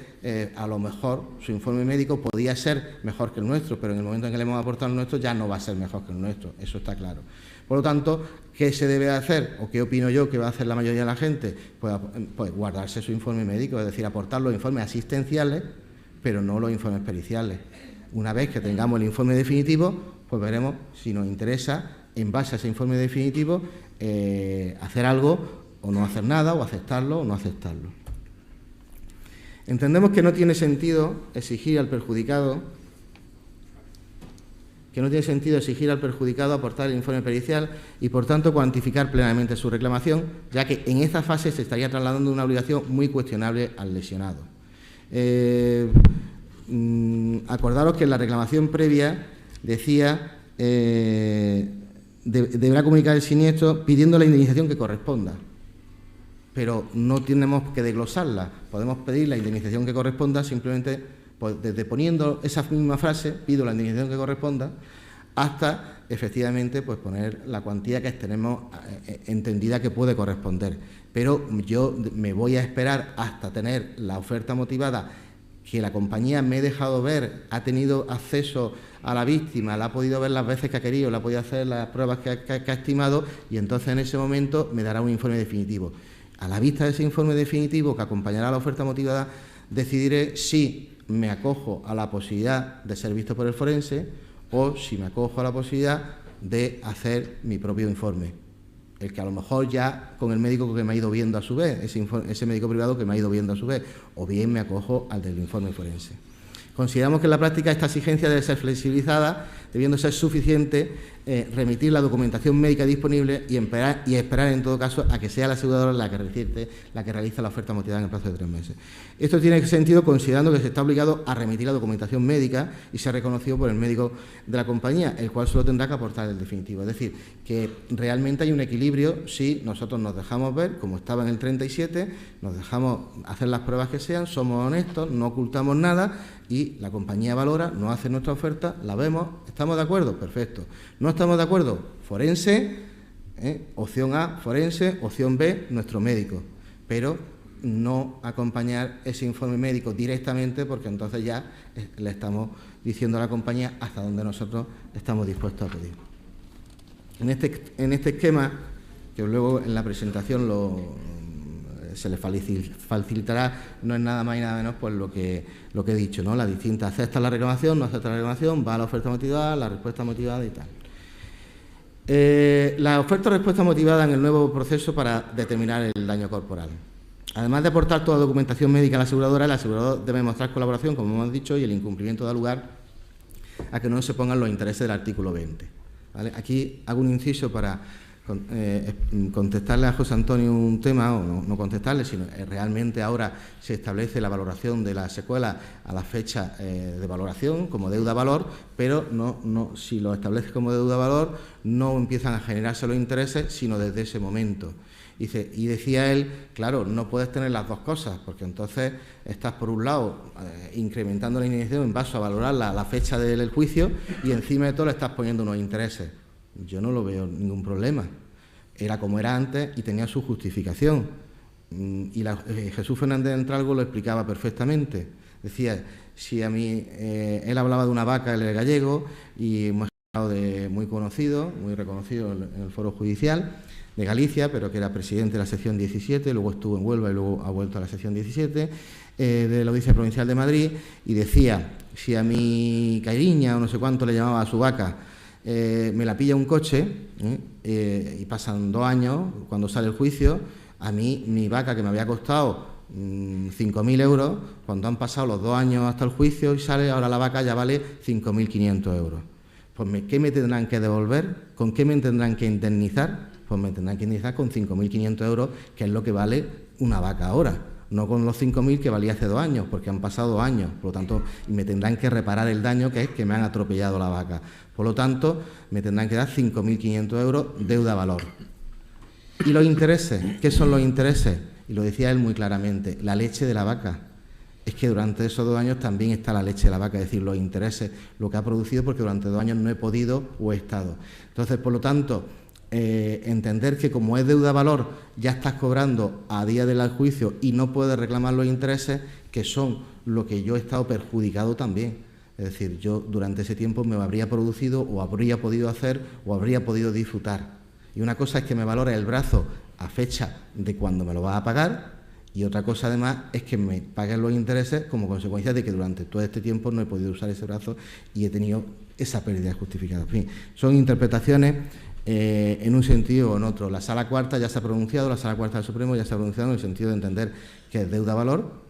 a lo mejor su informe médico podía ser mejor que el nuestro, pero en el momento en que le hemos aportado el nuestro ya no va a ser mejor que el nuestro, eso está claro. Por lo tanto, ¿qué se debe hacer? ¿O qué opino yo que va a hacer la mayoría de la gente? Pues guardarse su informe médico, es decir, aportar los informes asistenciales, pero no los informes periciales. Una vez que tengamos el informe definitivo, pues veremos si nos interesa, en base a ese informe definitivo, hacer algo o no hacer nada, o aceptarlo o no aceptarlo. Entendemos que no tiene sentido exigir al perjudicado aportar el informe pericial y, por tanto, cuantificar plenamente su reclamación, ya que en esta fase se estaría trasladando una obligación muy cuestionable al lesionado. Acordaros que en la reclamación previa decía deberá comunicar el siniestro pidiendo la indemnización que corresponda, pero no tenemos que desglosarla, podemos pedir la indemnización que corresponda simplemente pues, desde poniendo esa misma frase, pido la indemnización que corresponda, hasta efectivamente pues poner la cuantía que tenemos entendida que puede corresponder. Pero yo me voy a esperar hasta tener la oferta motivada que la compañía me ha dejado ver, ha tenido acceso a la víctima, la ha podido ver las veces que ha querido, le ha podido hacer las pruebas que ha estimado y entonces en ese momento me dará un informe definitivo. A la vista de ese informe definitivo que acompañará a la oferta motivada, decidiré si me acojo a la posibilidad de ser visto por el forense o si me acojo a la posibilidad de hacer mi propio informe. El que a lo mejor ya con el médico que me ha ido viendo a su vez, ese médico privado que me ha ido viendo a su vez, o bien me acojo al del informe forense. Consideramos que en la práctica esta exigencia debe ser flexibilizada, debiendo ser suficiente remitir la documentación médica disponible y esperar en todo caso a que sea la aseguradora la que realice la oferta motivada en el plazo de 3 meses. Esto tiene sentido considerando que se está obligado a remitir la documentación médica y se ha reconocido por el médico de la compañía, el cual solo tendrá que aportar el definitivo. Es decir, que realmente hay un equilibrio si nosotros nos dejamos ver, como estaba en el 37, nos dejamos hacer las pruebas que sean, somos honestos, no ocultamos nada y la compañía valora, nos hace nuestra oferta, la vemos, ¿estamos de acuerdo? Perfecto. ¿No estamos de acuerdo? Forense, opción A, forense, opción B, nuestro médico. Pero no acompañar ese informe médico directamente porque entonces ya le estamos diciendo a la compañía hasta dónde nosotros estamos dispuestos a pedir. En este esquema, que luego en la presentación se le facilitará, no es nada más y nada menos pues lo que he dicho, ¿no? La distinta, acepta la reclamación, no acepta la reclamación, va a la oferta motivada, la respuesta motivada y tal. La oferta-respuesta motivada en el nuevo proceso para determinar el daño corporal. Además de aportar toda documentación médica a la aseguradora, el asegurador debe mostrar colaboración, como hemos dicho, y el incumplimiento da lugar a que no se pongan los intereses del artículo 20. ¿Vale? Aquí hago un inciso para contestarle a José Antonio un tema, o no contestarle, sino realmente ahora se establece la valoración de la secuela a la fecha de valoración como deuda-valor, pero si lo establece como deuda-valor no empiezan a generarse los intereses, sino desde ese momento. Y decía él, claro, no puedes tener las dos cosas, porque entonces estás por un lado incrementando la indemnización en base a valorar la fecha del juicio y encima de todo le estás poniendo unos intereses. Yo no lo veo ningún problema. Era como era antes y tenía su justificación. Y Jesús Fernández de Entralgo lo explicaba perfectamente. Decía, si a mí, él hablaba de una vaca, él era gallego, y hemos muy conocido, muy reconocido en el foro judicial de Galicia, pero que era presidente de la sección 17, luego estuvo en Huelva y luego ha vuelto a la sección 17, de la Audiencia Provincial de Madrid, y decía, si a mi cairiña o no sé cuánto le llamaba a su vaca, me la pilla un coche y pasan 2 años, cuando sale el juicio, a mí mi vaca, que me había costado 5.000 euros, cuando han pasado los 2 años hasta el juicio y sale, ahora la vaca ya vale 5.500 euros. Pues, ¿qué me tendrán que devolver? ¿Con qué me tendrán que indemnizar? Pues me tendrán que indemnizar con 5.500 euros, que es lo que vale una vaca ahora, no con los 5.000 que valía hace 2 años, porque han pasado 2 años. Por lo tanto, me tendrán que reparar el daño, que es que me han atropellado la vaca. Por lo tanto, me tendrán que dar 5.500 euros deuda valor. ¿Y los intereses? ¿Qué son los intereses? Y lo decía él muy claramente, la leche de la vaca. Es que durante esos 2 años también está la leche de la vaca, es decir, los intereses, lo que ha producido, porque durante 2 años no he podido o he estado. Entonces, por lo tanto, entender que como es deuda valor, ya estás cobrando a día del juicio y no puedes reclamar los intereses, que son lo que yo he estado perjudicado también. Es decir, yo durante ese tiempo me habría producido o habría podido hacer o habría podido disfrutar. Y una cosa es que me valore el brazo a fecha de cuando me lo vas a pagar, y otra cosa además es que me paguen los intereses como consecuencia de que durante todo este tiempo no he podido usar ese brazo y he tenido esa pérdida justificada. En fin, son interpretaciones en un sentido o en otro. La Sala Cuarta ya se ha pronunciado, la Sala Cuarta del Supremo ya se ha pronunciado en el sentido de entender que es deuda-valor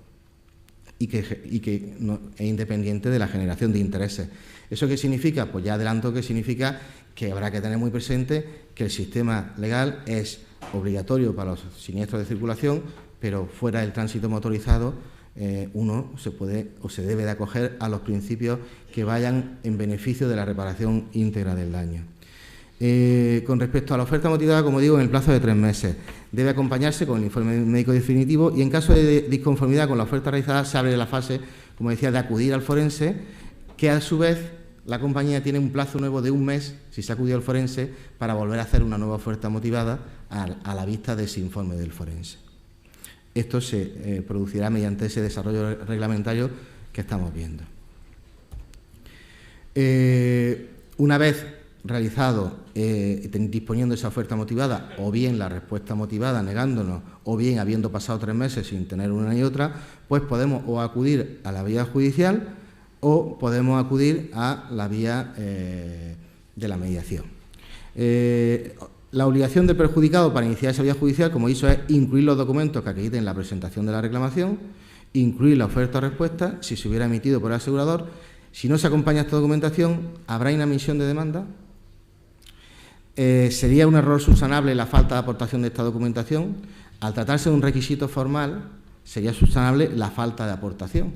y que no, es independiente de la generación de intereses. ¿Eso qué significa? Pues ya adelanto que significa que habrá que tener muy presente que el sistema legal es obligatorio para los siniestros de circulación, pero fuera del tránsito motorizado uno se puede o se debe de acoger a los principios que vayan en beneficio de la reparación íntegra del daño. Con respecto a la oferta motivada, como digo, en el plazo de 3 meses. Debe acompañarse con el informe médico definitivo y en caso de disconformidad con la oferta realizada se abre la fase, como decía, de acudir al forense, que a su vez la compañía tiene un plazo nuevo de 1 mes, si se ha acudido al forense, para volver a hacer una nueva oferta motivada a la vista de ese informe del forense. Esto se producirá mediante ese desarrollo reglamentario que estamos viendo. Una vez realizado, disponiendo esa oferta motivada, o bien la respuesta motivada negándonos, o bien habiendo pasado 3 meses sin tener una y otra, pues podemos o acudir a la vía judicial o podemos acudir a la vía de la mediación. La obligación del perjudicado para iniciar esa vía judicial, como hizo, es incluir los documentos que acrediten la presentación de la reclamación, incluir la oferta o respuesta, si se hubiera emitido por el asegurador. Si no se acompaña esta documentación, ¿habrá inadmisión de demanda? ¿Sería un error subsanable la falta de aportación de esta documentación? Al tratarse de un requisito formal, sería subsanable la falta de aportación,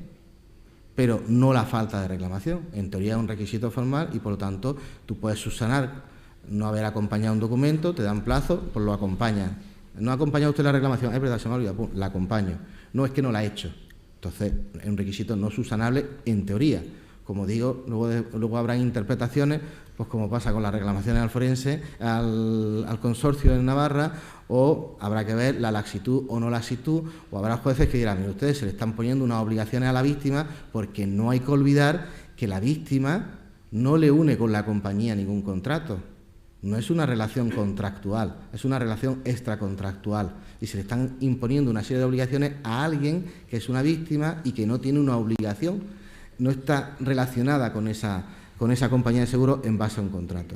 pero no la falta de reclamación. En teoría es un requisito formal y, por lo tanto, tú puedes subsanar no haber acompañado un documento, te dan plazo, pues lo acompañas. ¿No ha acompañado usted la reclamación? Es verdad, se me ha olvidado, la acompaño. No, es que no la ha hecho. Entonces, es un requisito no subsanable en teoría. Como digo, luego habrá interpretaciones, pues como pasa con las reclamaciones al forense, al consorcio en Navarra, o habrá que ver la laxitud o no laxitud, o habrá jueces que dirán, mire, ustedes se le están poniendo unas obligaciones a la víctima, porque no hay que olvidar que la víctima no le une con la compañía ningún contrato. No es una relación contractual, es una relación extracontractual y se le están imponiendo una serie de obligaciones a alguien que es una víctima y que no tiene una obligación, no está relacionada con esa compañía de seguro en base a un contrato.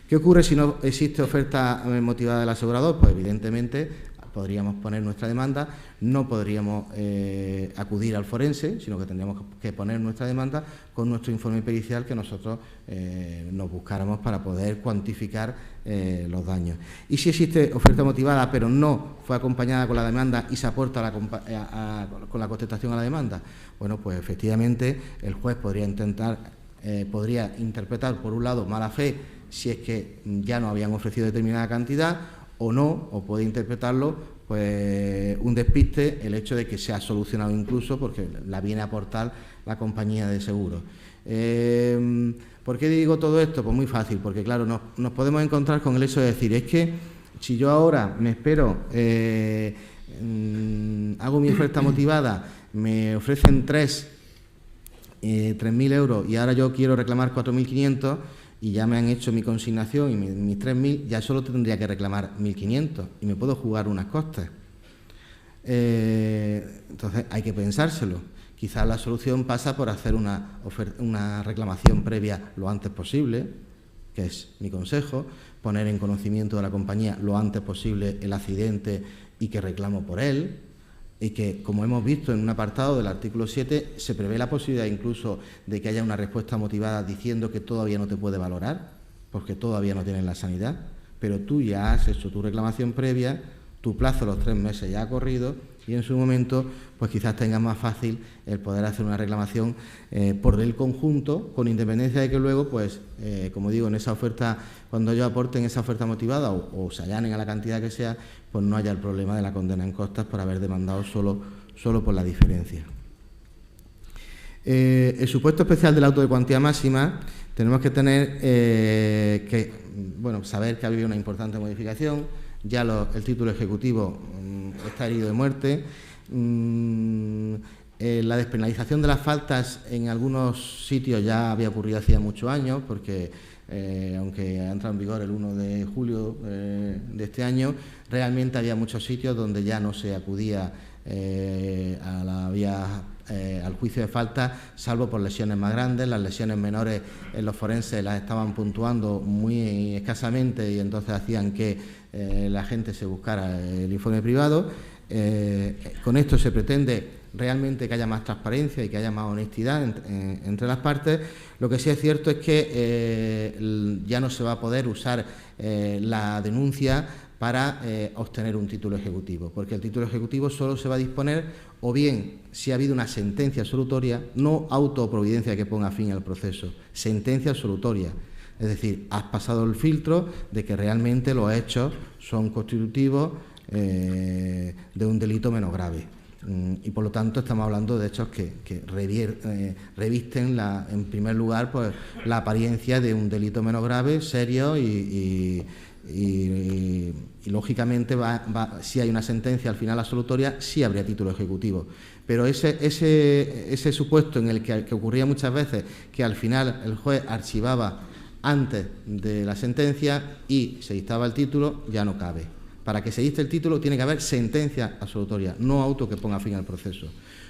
¿Qué ocurre si no existe oferta motivada del asegurador? Pues evidentemente podríamos poner nuestra demanda, no podríamos acudir al forense, sino que tendríamos que poner nuestra demanda con nuestro informe pericial que nosotros nos buscáramos para poder cuantificar los daños. Y si existe oferta motivada pero no fue acompañada con la demanda y se aporta con la contestación a la demanda, bueno, pues efectivamente el juez podría interpretar por un lado mala fe si es que ya no habían ofrecido determinada cantidad, o no, o puede interpretarlo pues un despiste, el hecho de que se ha solucionado incluso porque la viene a aportar la compañía de seguros. ¿Por qué digo todo esto? Pues muy fácil, porque claro, nos podemos encontrar con el hecho de decir, es que si yo ahora me espero, hago mi oferta motivada, me ofrecen 3.000 euros y ahora yo quiero reclamar 4.500, y ya me han hecho mi consignación y mis 3.000, ya solo tendría que reclamar 1.500 y me puedo jugar unas costes. Entonces hay que pensárselo. Quizás la solución pasa por hacer una reclamación previa lo antes posible, que es mi consejo, poner en conocimiento de la compañía lo antes posible el accidente y que reclamo por él, y que, como hemos visto en un apartado del artículo 7, se prevé la posibilidad incluso de que haya una respuesta motivada diciendo que todavía no te puede valorar, porque todavía no tienes la sanidad, pero tú ya has hecho tu reclamación previa, tu plazo, los 3 meses ya ha corrido, y en su momento pues quizás tengas más fácil el poder hacer una reclamación por el conjunto, con independencia de que luego, pues como digo, en esa oferta, cuando ellos aporten esa oferta motivada o se allanen a la cantidad que sea, pues no haya el problema de la condena en costas por haber demandado solo por la diferencia. El supuesto especial del auto de cuantía máxima, tenemos que tener saber que ha habido una importante modificación. Ya el título ejecutivo está herido de muerte. La despenalización de las faltas en algunos sitios ya había ocurrido hacía muchos años, porque aunque ha entrado en vigor el 1 de julio de este año, realmente había muchos sitios donde ya no se acudía al juicio de falta, salvo por lesiones más grandes. Las lesiones menores en los forenses las estaban puntuando muy escasamente y entonces hacían que la gente se buscara el informe privado. Con esto se pretende realmente que haya más transparencia y que haya más honestidad entre las partes. Lo que sí es cierto es que ya no se va a poder usar la denuncia para obtener un título ejecutivo, porque el título ejecutivo solo se va a disponer o bien si ha habido una sentencia absolutoria, no autoprovidencia que ponga fin al proceso, sentencia absolutoria. Es decir, has pasado el filtro de que realmente los hechos son constitutivos de un delito menos grave. Y por lo tanto estamos hablando de hechos que revisten en primer lugar pues la apariencia de un delito menos grave, serio y lógicamente si hay una sentencia al final absolutoria, sí habría título ejecutivo. Pero ese supuesto en el que ocurría muchas veces que al final el juez archivaba antes de la sentencia y se dictaba el título, ya no cabe. Para que se dicte el título tiene que haber sentencia absolutoria, no auto que ponga fin al proceso.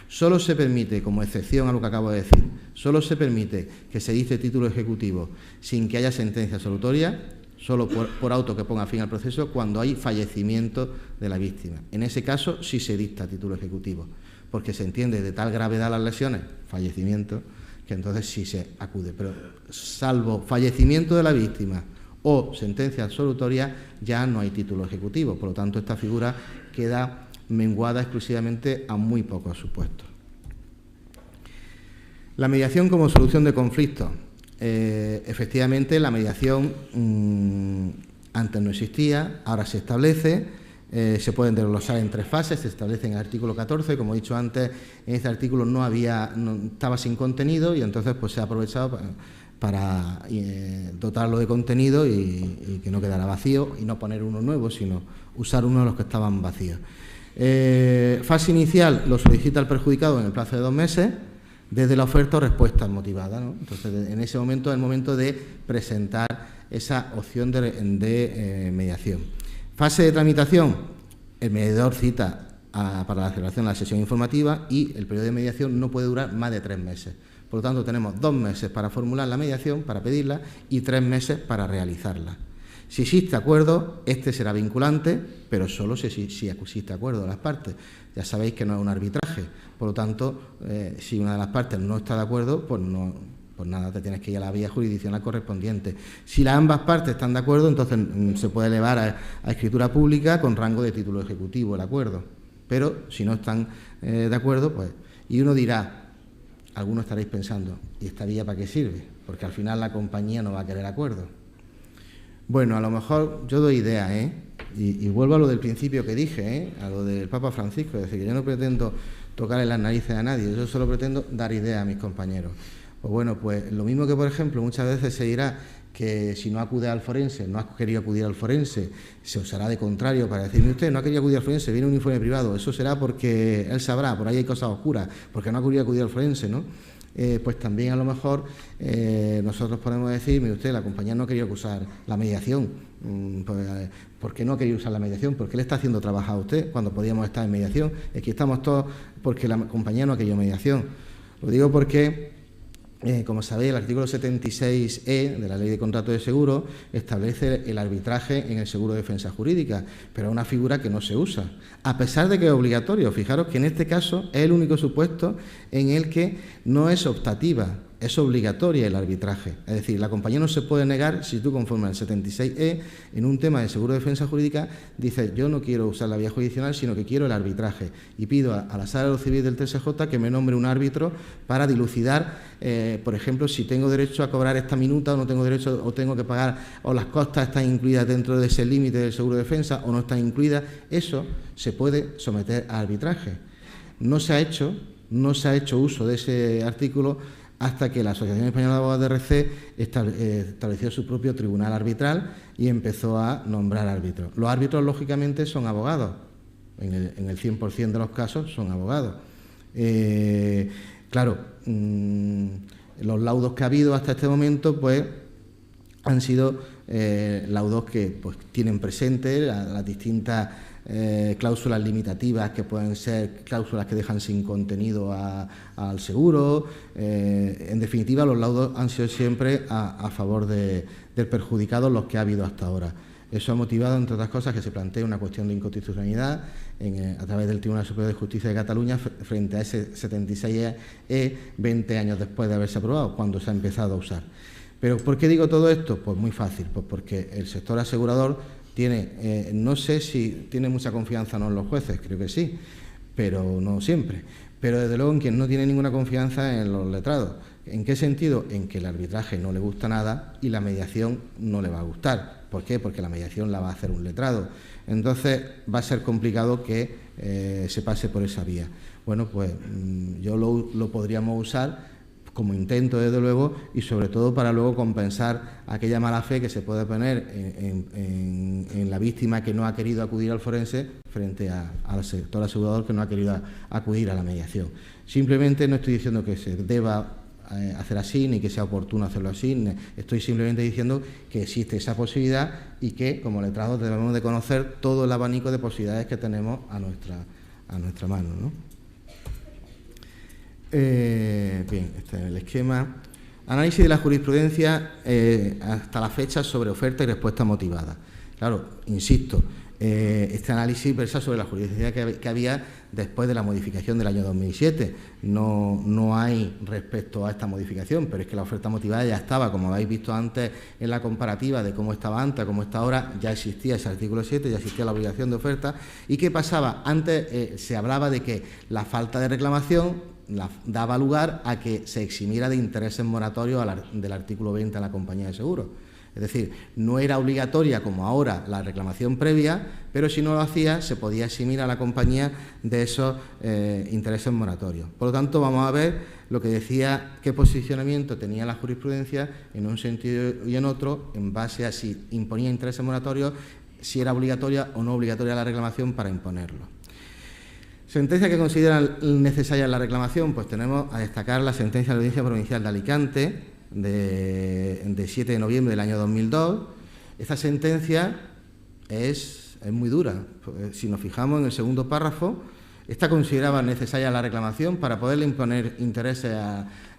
Solo se permite, como excepción a lo que acabo de decir, solo se permite que se dicte título ejecutivo sin que haya sentencia absolutoria, solo por auto que ponga fin al proceso, cuando hay fallecimiento de la víctima. En ese caso sí se dicta título ejecutivo, porque se entiende de tal gravedad las lesiones, fallecimiento, que entonces sí se acude. Pero salvo fallecimiento de la víctima o sentencia absolutoria, ya no hay título ejecutivo. Por lo tanto, esta figura queda menguada exclusivamente a muy pocos supuestos. La mediación como solución de conflictos. Efectivamente, la mediación antes no existía, ahora se establece. Se pueden desglosar en 3 fases, se establece en el artículo 14, como he dicho antes, en este artículo estaba sin contenido y entonces pues se ha aprovechado para dotarlo de contenido y que no quedara vacío y no poner uno nuevo, sino usar uno de los que estaban vacíos. Fase inicial lo solicita el perjudicado en el plazo de 2 meses, desde la oferta o respuesta motivada, ¿no? Entonces, en ese momento es el momento de presentar esa opción de mediación. Fase de tramitación, el mediador cita para la celebración de la sesión informativa y el periodo de mediación no puede durar más de 3 meses. Por lo tanto, tenemos 2 meses para formular la mediación, para pedirla, y 3 meses para realizarla. Si existe acuerdo, este será vinculante, pero solo si existe acuerdo de las partes. Ya sabéis que no es un arbitraje. Por lo tanto, si una de las partes no está de acuerdo, pues nada, te tienes que ir a la vía jurisdiccional correspondiente. Si ambas partes están de acuerdo, entonces se puede elevar a escritura pública con rango de título ejecutivo el acuerdo. Pero si no están de acuerdo, pues... Y uno dirá, algunos estaréis pensando, ¿y esta vía para qué sirve? Porque al final la compañía no va a querer acuerdo. Bueno, a lo mejor yo doy idea, y vuelvo a lo del principio que dije, a lo del Papa Francisco, es decir, que yo no pretendo tocarle las narices a nadie, yo solo pretendo dar idea a mis compañeros. Pues bueno, pues lo mismo que, por ejemplo, muchas veces se dirá que si no acude al forense, no ha querido acudir al forense, se usará de contrario para decirme usted no ha querido acudir al forense, viene un informe privado, eso será porque él sabrá, por ahí hay cosas oscuras, porque no ha querido acudir al forense, ¿no? pues también a lo mejor nosotros podemos decir, mire usted, la compañía no quería usar la mediación. ¿Por qué no quería usar la mediación? ¿Por qué le está haciendo trabajar a usted cuando podíamos estar en mediación? Aquí estamos todos porque la compañía no ha querido mediación. Lo digo porque, como sabéis, el artículo 76E de la Ley de Contratos de Seguro establece el arbitraje en el seguro de defensa jurídica, pero es una figura que no se usa, a pesar de que es obligatorio. Fijaros que en este caso es el único supuesto en el que no es optativa, es obligatoria el arbitraje. Es decir, la compañía no se puede negar si tú, conforme al 76E, en un tema de seguro de defensa jurídica, dices yo no quiero usar la vía jurisdiccional, sino que quiero el arbitraje. Y pido a la Sala de lo Civil del TSJ que me nombre un árbitro para dilucidar, por ejemplo, si tengo derecho a cobrar esta minuta o no tengo derecho, o tengo que pagar, o las costas están incluidas dentro de ese límite del seguro de defensa o no están incluidas. Eso se puede someter a arbitraje. No se ha hecho uso de ese artículo hasta que la Asociación Española de Abogados de RC estableció su propio tribunal arbitral y empezó a nombrar árbitros. Los árbitros, lógicamente, son abogados. En el 100% de los casos son abogados. Claro, los laudos que ha habido hasta este momento, pues, han sido laudos que pues, tienen presente las distintas cláusulas limitativas, que pueden ser cláusulas que dejan sin contenido al seguro. En definitiva, los laudos han sido siempre a favor del perjudicado, los que ha habido hasta ahora. Eso ha motivado, entre otras cosas, que se plantee una cuestión de inconstitucionalidad a través del Tribunal Superior de Justicia de Cataluña frente a ese 76E 20 años después de haberse aprobado, cuando se ha empezado a usar. ¿Pero por qué digo todo esto? Pues muy fácil, pues porque el sector asegurador tiene, no sé si tiene mucha confianza o no en los jueces, creo que sí, pero no siempre. Pero desde luego en quien no tiene ninguna confianza en los letrados. ¿En qué sentido? En que el arbitraje no le gusta nada y la mediación no le va a gustar. ¿Por qué? Porque la mediación la va a hacer un letrado. Entonces va a ser complicado que se pase por esa vía. Bueno, pues yo lo podríamos usar como intento, desde luego, y sobre todo para luego compensar aquella mala fe que se puede poner en la víctima que no ha querido acudir al forense frente al sector asegurador que no ha querido acudir a la mediación. Simplemente no estoy diciendo que se deba hacer así, ni que sea oportuno hacerlo así, estoy simplemente diciendo que existe esa posibilidad y que, como letrados, debemos de conocer todo el abanico de posibilidades que tenemos a nuestra mano, ¿no? Bien, este es el esquema. Análisis de la jurisprudencia hasta la fecha sobre oferta y respuesta motivada. Claro, insisto, este análisis versa sobre la jurisprudencia que había después de la modificación del año 2007. No hay respecto a esta modificación, pero es que la oferta motivada ya estaba, como habéis visto antes en la comparativa de cómo estaba antes, cómo está ahora, ya existía ese artículo 7, ya existía la obligación de oferta. ¿Y qué pasaba? Antes se hablaba de que la falta de reclamación daba lugar a que se eximiera de intereses moratorios del artículo 20 a la compañía de seguros. Es decir, no era obligatoria como ahora la reclamación previa, pero si no lo hacía se podía eximir a la compañía de esos intereses moratorios. Por lo tanto, vamos a ver lo que decía, qué posicionamiento tenía la jurisprudencia en un sentido y en otro, en base a si imponía intereses moratorios, si era obligatoria o no obligatoria la reclamación para imponerlo. Sentencia que consideran necesaria la reclamación, pues tenemos a destacar la sentencia de la Audiencia Provincial de Alicante de 7 de noviembre del año 2002. Esta sentencia es muy dura. Si nos fijamos en el segundo párrafo, esta consideraba necesaria la reclamación para poderle imponer intereses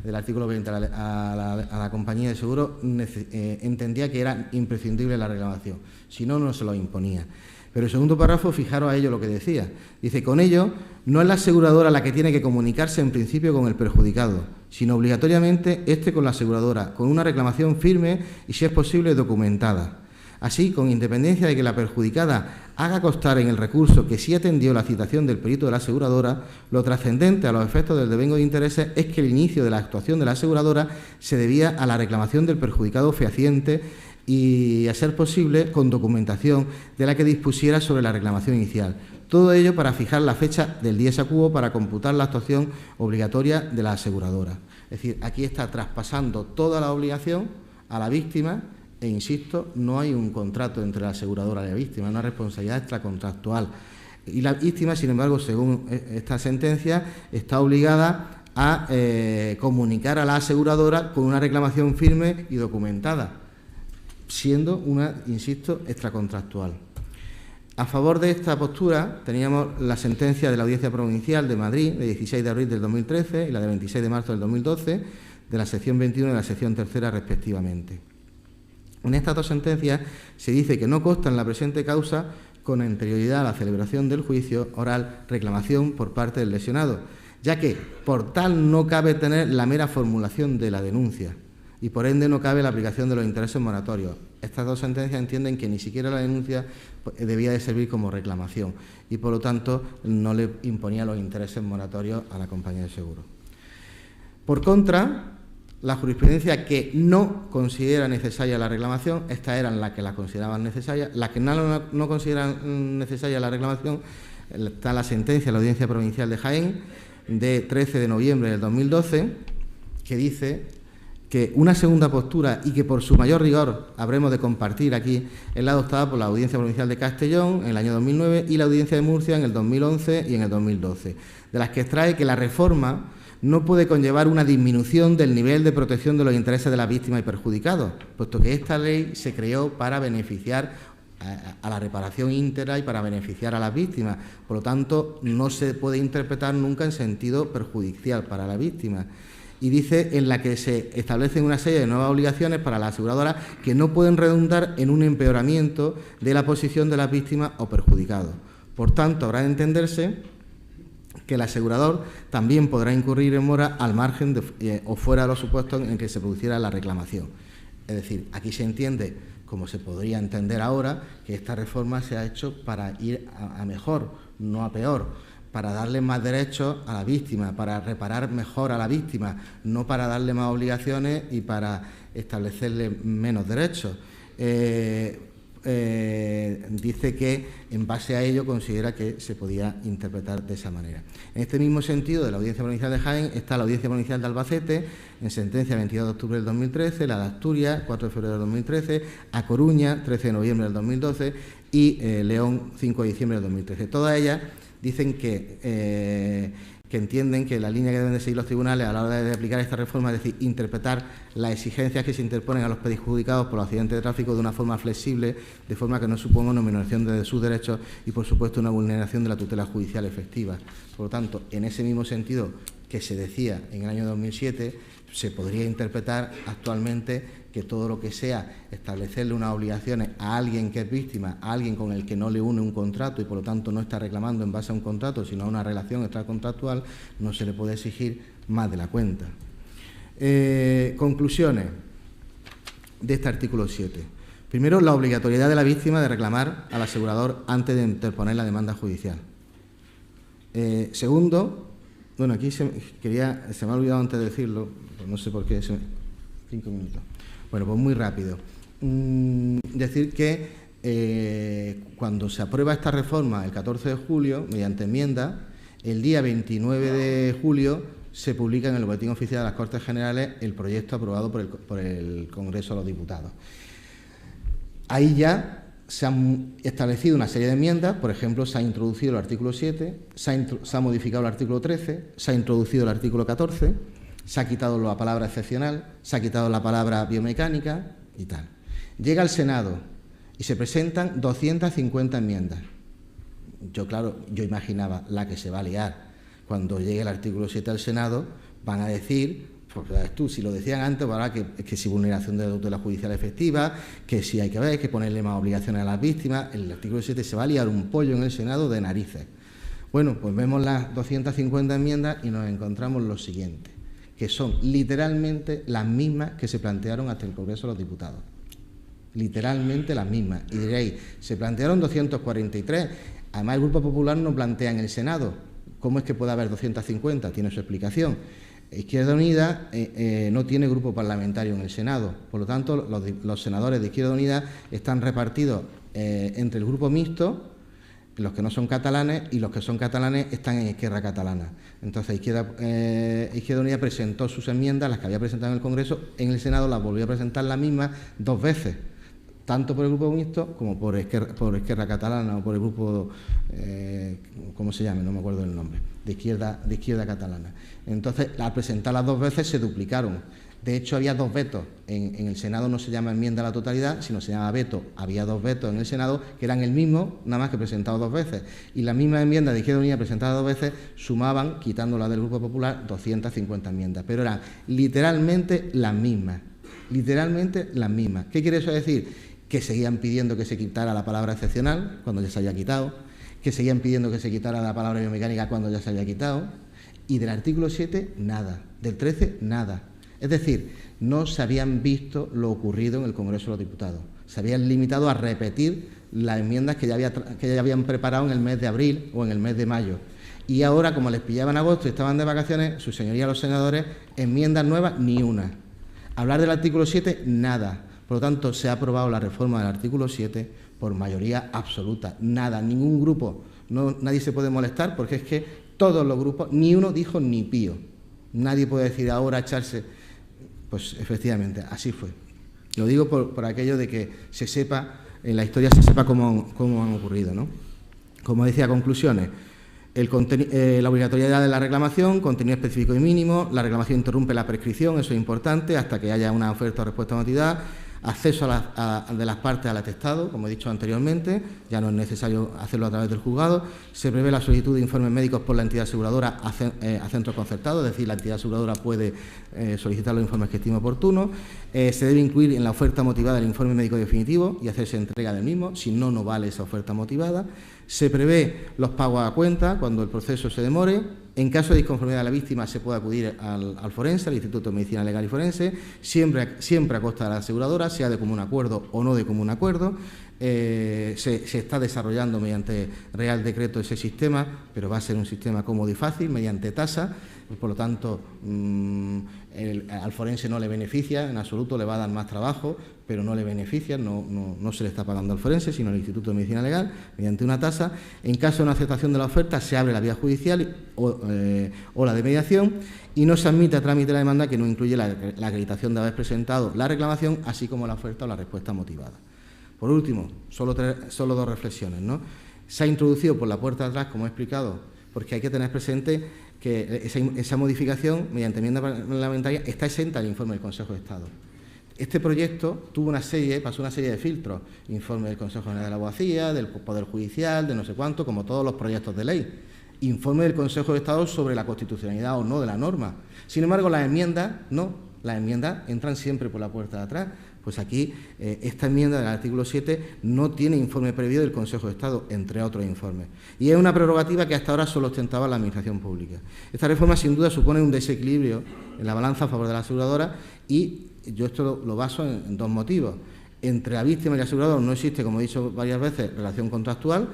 del artículo 20 a la compañía de seguro. Entendía que era imprescindible la reclamación, si no, no se lo imponía. Pero el segundo párrafo, fijaros a ello lo que decía. Dice, con ello, no es la aseguradora la que tiene que comunicarse en principio con el perjudicado, sino obligatoriamente éste con la aseguradora, con una reclamación firme y, si es posible, documentada. Así, con independencia de que la perjudicada haga constar en el recurso que sí atendió la citación del perito de la aseguradora, lo trascendente a los efectos del devengo de intereses es que el inicio de la actuación de la aseguradora se debía a la reclamación del perjudicado fehaciente y, a ser posible, con documentación de la que dispusiera sobre la reclamación inicial. Todo ello para fijar la fecha del dies a quo para computar la actuación obligatoria de la aseguradora. Es decir, aquí está traspasando toda la obligación a la víctima e, insisto, no hay un contrato entre la aseguradora y la víctima, es una responsabilidad extracontractual. Y la víctima, sin embargo, según esta sentencia, está obligada a comunicar a la aseguradora con una reclamación firme y documentada, siendo una, insisto, extracontractual. A favor de esta postura teníamos la sentencia de la Audiencia Provincial de Madrid de 16 de abril del 2013 y la de 26 de marzo del 2012 de la sección 21 y de la sección 3 respectivamente. En estas dos sentencias se dice que no consta en la presente causa con anterioridad a la celebración del juicio oral reclamación por parte del lesionado, ya que por tal no cabe tener la mera formulación de la denuncia y por ende no cabe la aplicación de los intereses moratorios. Estas dos sentencias entienden que ni siquiera la denuncia debía de servir como reclamación y por lo tanto no le imponía los intereses moratorios a la compañía de seguros. Por contra, la jurisprudencia que no considera necesaria la reclamación, estas eran las que la consideraban necesaria, las que no consideran necesaria la reclamación, está la sentencia de la Audiencia Provincial de Jaén de 13 de noviembre del 2012, que dice que una segunda postura y que por su mayor rigor habremos de compartir aquí es la adoptada por la Audiencia Provincial de Castellón en el año 2009 y la Audiencia de Murcia en el 2011 y en el 2012, de las que extrae que la reforma no puede conllevar una disminución del nivel de protección de los intereses de las víctimas y perjudicados, puesto que esta ley se creó para beneficiar a la reparación íntegra y para beneficiar a las víctimas. Por lo tanto, no se puede interpretar nunca en sentido perjudicial para la víctima. Y dice en la que se establecen una serie de nuevas obligaciones para la aseguradora que no pueden redundar en un empeoramiento de la posición de las víctimas o perjudicados. Por tanto, habrá de entenderse que el asegurador también podrá incurrir en mora al margen o fuera de los supuestos en que se produciera la reclamación. Es decir, aquí se entiende, como se podría entender ahora, que esta reforma se ha hecho para ir a mejor, no a peor, para darle más derechos a la víctima, para reparar mejor a la víctima, no para darle más obligaciones y para establecerle menos derechos. Dice que en base a ello considera que se podía interpretar de esa manera. En este mismo sentido, de la Audiencia Provincial de Jaén está la Audiencia Provincial de Albacete, en sentencia 22 de octubre del 2013, la de Asturias, 4 de febrero del 2013, A Coruña, 13 de noviembre del 2012 y León, 5 de diciembre del 2013. Todas ellas dicen que entienden que la línea que deben de seguir los tribunales a la hora de aplicar esta reforma, es decir, interpretar las exigencias que se interponen a los perjudicados por los accidentes de tráfico de una forma flexible, de forma que no suponga una menorización de sus derechos y, por supuesto, una vulneración de la tutela judicial efectiva. Por lo tanto, en ese mismo sentido que se decía en el año 2007, se podría interpretar actualmente que todo lo que sea establecerle unas obligaciones a alguien que es víctima, a alguien con el que no le une un contrato y por lo tanto no está reclamando en base a un contrato, sino a una relación extracontractual, no se le puede exigir más de la cuenta. Conclusiones de este artículo 7. Primero, la obligatoriedad de la víctima de reclamar al asegurador antes de interponer la demanda judicial. Segundo, bueno, aquí se me ha olvidado antes de decirlo, pues no sé por qué, 5 minutos. Bueno, pues muy rápido. Decir que cuando se aprueba esta reforma el 14 de julio, mediante enmienda, el día 29 de julio se publica en el Boletín Oficial de las Cortes Generales el proyecto aprobado por el Congreso de los Diputados. Ahí ya se han establecido una serie de enmiendas, por ejemplo, se ha introducido el artículo 7, se ha modificado el artículo 13, se ha introducido el artículo 14, se ha quitado la palabra excepcional, se ha quitado la palabra biomecánica y tal. Llega al Senado y se presentan 250 enmiendas. Yo imaginaba la que se va a liar. Cuando llegue el artículo 7 al Senado, van a decir, pues tú, si lo decían antes, ahora que si vulneración de la tutela judicial efectiva, que si hay que ver, que ponerle más obligaciones a las víctimas. El artículo 7 se va a liar un pollo en el Senado de narices. Bueno, pues vemos las 250 enmiendas y nos encontramos lo siguiente, que son literalmente las mismas que se plantearon ante el Congreso de los Diputados. Literalmente las mismas. Y diréis, se plantearon 243. Además, el Grupo Popular no plantea en el Senado. ¿Cómo es que puede haber 250? Tiene su explicación. Izquierda Unida no tiene grupo parlamentario en el Senado. Por lo tanto, los senadores de Izquierda Unida están repartidos entre el grupo mixto, los que no son catalanes, y los que son catalanes están en Izquierda Catalana. Entonces, Izquierda Unida presentó sus enmiendas, las que había presentado en el Congreso, en el Senado las volvió a presentar las mismas 2 veces. tanto por el grupo mixto como por Esquerra Catalana o por el grupo, ¿cómo se llama? No me acuerdo del nombre, de izquierda catalana. Entonces, al presentarlas 2 veces se duplicaron. De hecho, había 2 vetos. En el Senado no se llama enmienda a la totalidad, sino se llama veto. Había 2 vetos en el Senado que eran el mismo, nada más que presentado 2 veces. Y las mismas enmiendas de Izquierda Unida presentadas 2 veces sumaban, quitando la del Grupo Popular, 250 enmiendas. Pero eran literalmente las mismas. Literalmente las mismas. ¿Qué quiere eso decir? Que seguían pidiendo que se quitara la palabra excepcional cuando ya se había quitado, que seguían pidiendo que se quitara la palabra biomecánica cuando ya se había quitado, y del artículo 7 nada, del 13 nada. Es decir, no se habían visto lo ocurrido en el Congreso de los Diputados. Se habían limitado a repetir las enmiendas que ya habían preparado en el mes de abril o en el mes de mayo. Y ahora, como les pillaban agosto y estaban de vacaciones, sus señorías los senadores, enmiendas nuevas, ni una. Hablar del artículo 7, nada. Por lo tanto, se ha aprobado la reforma del artículo 7 por mayoría absoluta. Nada, ningún grupo, nadie se puede molestar porque es que todos los grupos, ni uno dijo ni pío. Nadie puede decir ahora echarse. Pues efectivamente, así fue. Lo digo por aquello de que se sepa, en la historia se sepa cómo han ocurrido, ¿no? Como decía, conclusiones. La obligatoriedad de la reclamación, contenido específico y mínimo, la reclamación interrumpe la prescripción, eso es importante, hasta que haya una oferta o respuesta motivada, acceso de las partes al atestado, como he dicho anteriormente, ya no es necesario hacerlo a través del juzgado, se prevé la solicitud de informes médicos por la entidad aseguradora a centros concertados, es decir, la entidad aseguradora puede solicitar los informes que estime oportunos, se debe incluir en la oferta motivada el informe médico definitivo y hacerse entrega del mismo, si no, no vale esa oferta motivada. Se prevé los pagos a cuenta cuando el proceso se demore. En caso de disconformidad de la víctima se puede acudir al forense, al Instituto de Medicina Legal y Forense, siempre a costa de la aseguradora, sea de común acuerdo o no de común acuerdo. Se está desarrollando mediante Real Decreto ese sistema, pero va a ser un sistema cómodo y fácil, mediante tasa. Por lo tanto, al forense no le beneficia, en absoluto le va a dar más trabajo, pero no le beneficia, no se le está pagando al forense, sino al Instituto de Medicina Legal, mediante una tasa. En caso de una aceptación de la oferta, se abre la vía judicial o la de mediación y no se admite a trámite la demanda que no incluye la acreditación de haber presentado la reclamación, así como la oferta o la respuesta motivada. Por último, solo 2 reflexiones, ¿no? Se ha introducido por la puerta de atrás, como he explicado, porque hay que tener presente que esa modificación, mediante enmienda parlamentaria, está exenta del informe del Consejo de Estado. Este proyecto pasó una serie de filtros, informe del Consejo General de la Abogacía, del Poder Judicial, de no sé cuánto, como todos los proyectos de ley. Informe del Consejo de Estado sobre la constitucionalidad o no de la norma. Sin embargo, las enmiendas entran siempre por la puerta de atrás. Pues aquí, esta enmienda del artículo 7 no tiene informe previo del Consejo de Estado, entre otros informes. Y es una prerrogativa que hasta ahora solo ostentaba la Administración Pública. Esta reforma, sin duda, supone un desequilibrio en la balanza a favor de la aseguradora y yo esto lo baso en 2 motivos. Entre la víctima y el asegurador no existe, como he dicho varias veces, relación contractual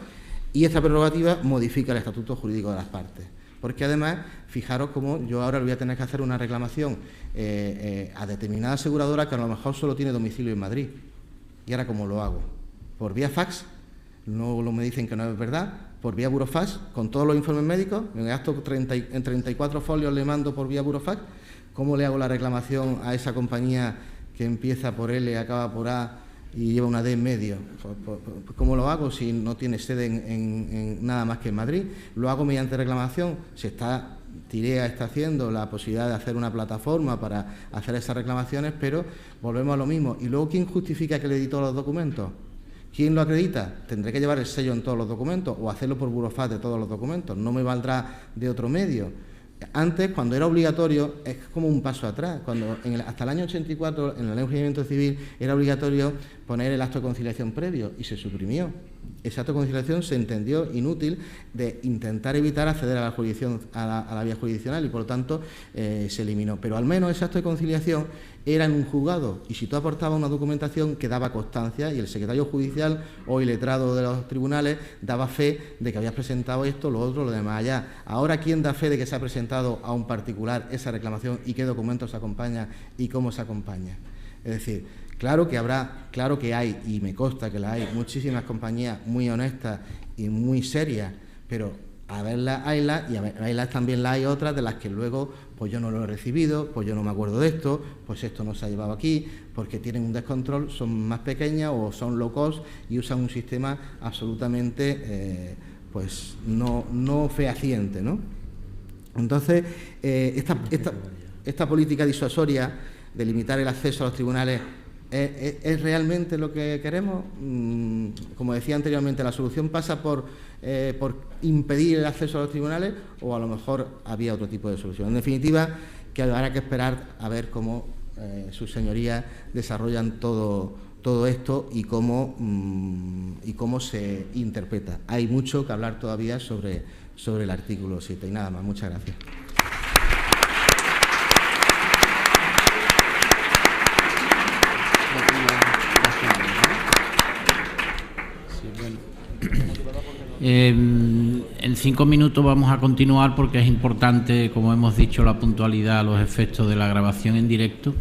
y esta prerrogativa modifica el estatuto jurídico de las partes. Porque además, fijaros cómo yo ahora voy a tener que hacer una reclamación a determinada aseguradora que a lo mejor solo tiene domicilio en Madrid. ¿Y ahora cómo lo hago? ¿Por vía fax? Luego me dicen que no es verdad. ¿Por vía burofax? ¿Con todos los informes médicos? En 34 folios le mando por vía burofax. ¿Cómo le hago la reclamación a esa compañía que empieza por L y acaba por A y lleva una D en medio? ¿Cómo lo hago si no tiene sede en nada más que en Madrid? Lo hago mediante reclamación. TIREA está haciendo la posibilidad de hacer una plataforma para hacer esas reclamaciones, pero volvemos a lo mismo. ¿Y luego quién justifica que le editó los documentos? ¿Quién lo acredita? Tendré que llevar el sello en todos los documentos o hacerlo por burofax de todos los documentos. No me valdrá de otro medio. Antes, cuando era obligatorio, es como un paso atrás. Hasta el año 84, en la Ley de Enjuiciamiento Civil, era obligatorio poner el acto de conciliación previo y se suprimió. Ese acto de conciliación se entendió inútil de intentar evitar acceder a la vía jurisdiccional y, por lo tanto, se eliminó. Pero al menos ese acto de conciliación era en un juzgado y si tú aportabas una documentación que daba constancia y el secretario judicial o el letrado de los tribunales daba fe de que habías presentado esto, lo otro, lo demás allá. Ahora, ¿quién da fe de que se ha presentado a un particular esa reclamación y qué documentos se acompaña y cómo se acompaña? Es decir, claro que hay, y me consta que la hay, muchísimas compañías muy honestas y muy serias, pero a verlas haylas, y a verlas también las hay otras de las que luego pues yo no lo he recibido, pues yo no me acuerdo de esto, pues esto no se ha llevado aquí, porque tienen un descontrol, son más pequeñas o son low cost y usan un sistema absolutamente pues no fehaciente, ¿no? Entonces, esta política disuasoria de limitar el acceso a los tribunales ¿es realmente lo que queremos? Como decía anteriormente, ¿la solución pasa por impedir el acceso a los tribunales o a lo mejor había otro tipo de solución? En definitiva, que habrá que esperar a ver cómo sus señorías desarrollan todo esto y cómo se interpreta. Hay mucho que hablar todavía sobre el artículo 7 y nada más. Muchas gracias. En 5 minutos vamos a continuar porque es importante, como hemos dicho, la puntualidad a los efectos de la grabación en directo.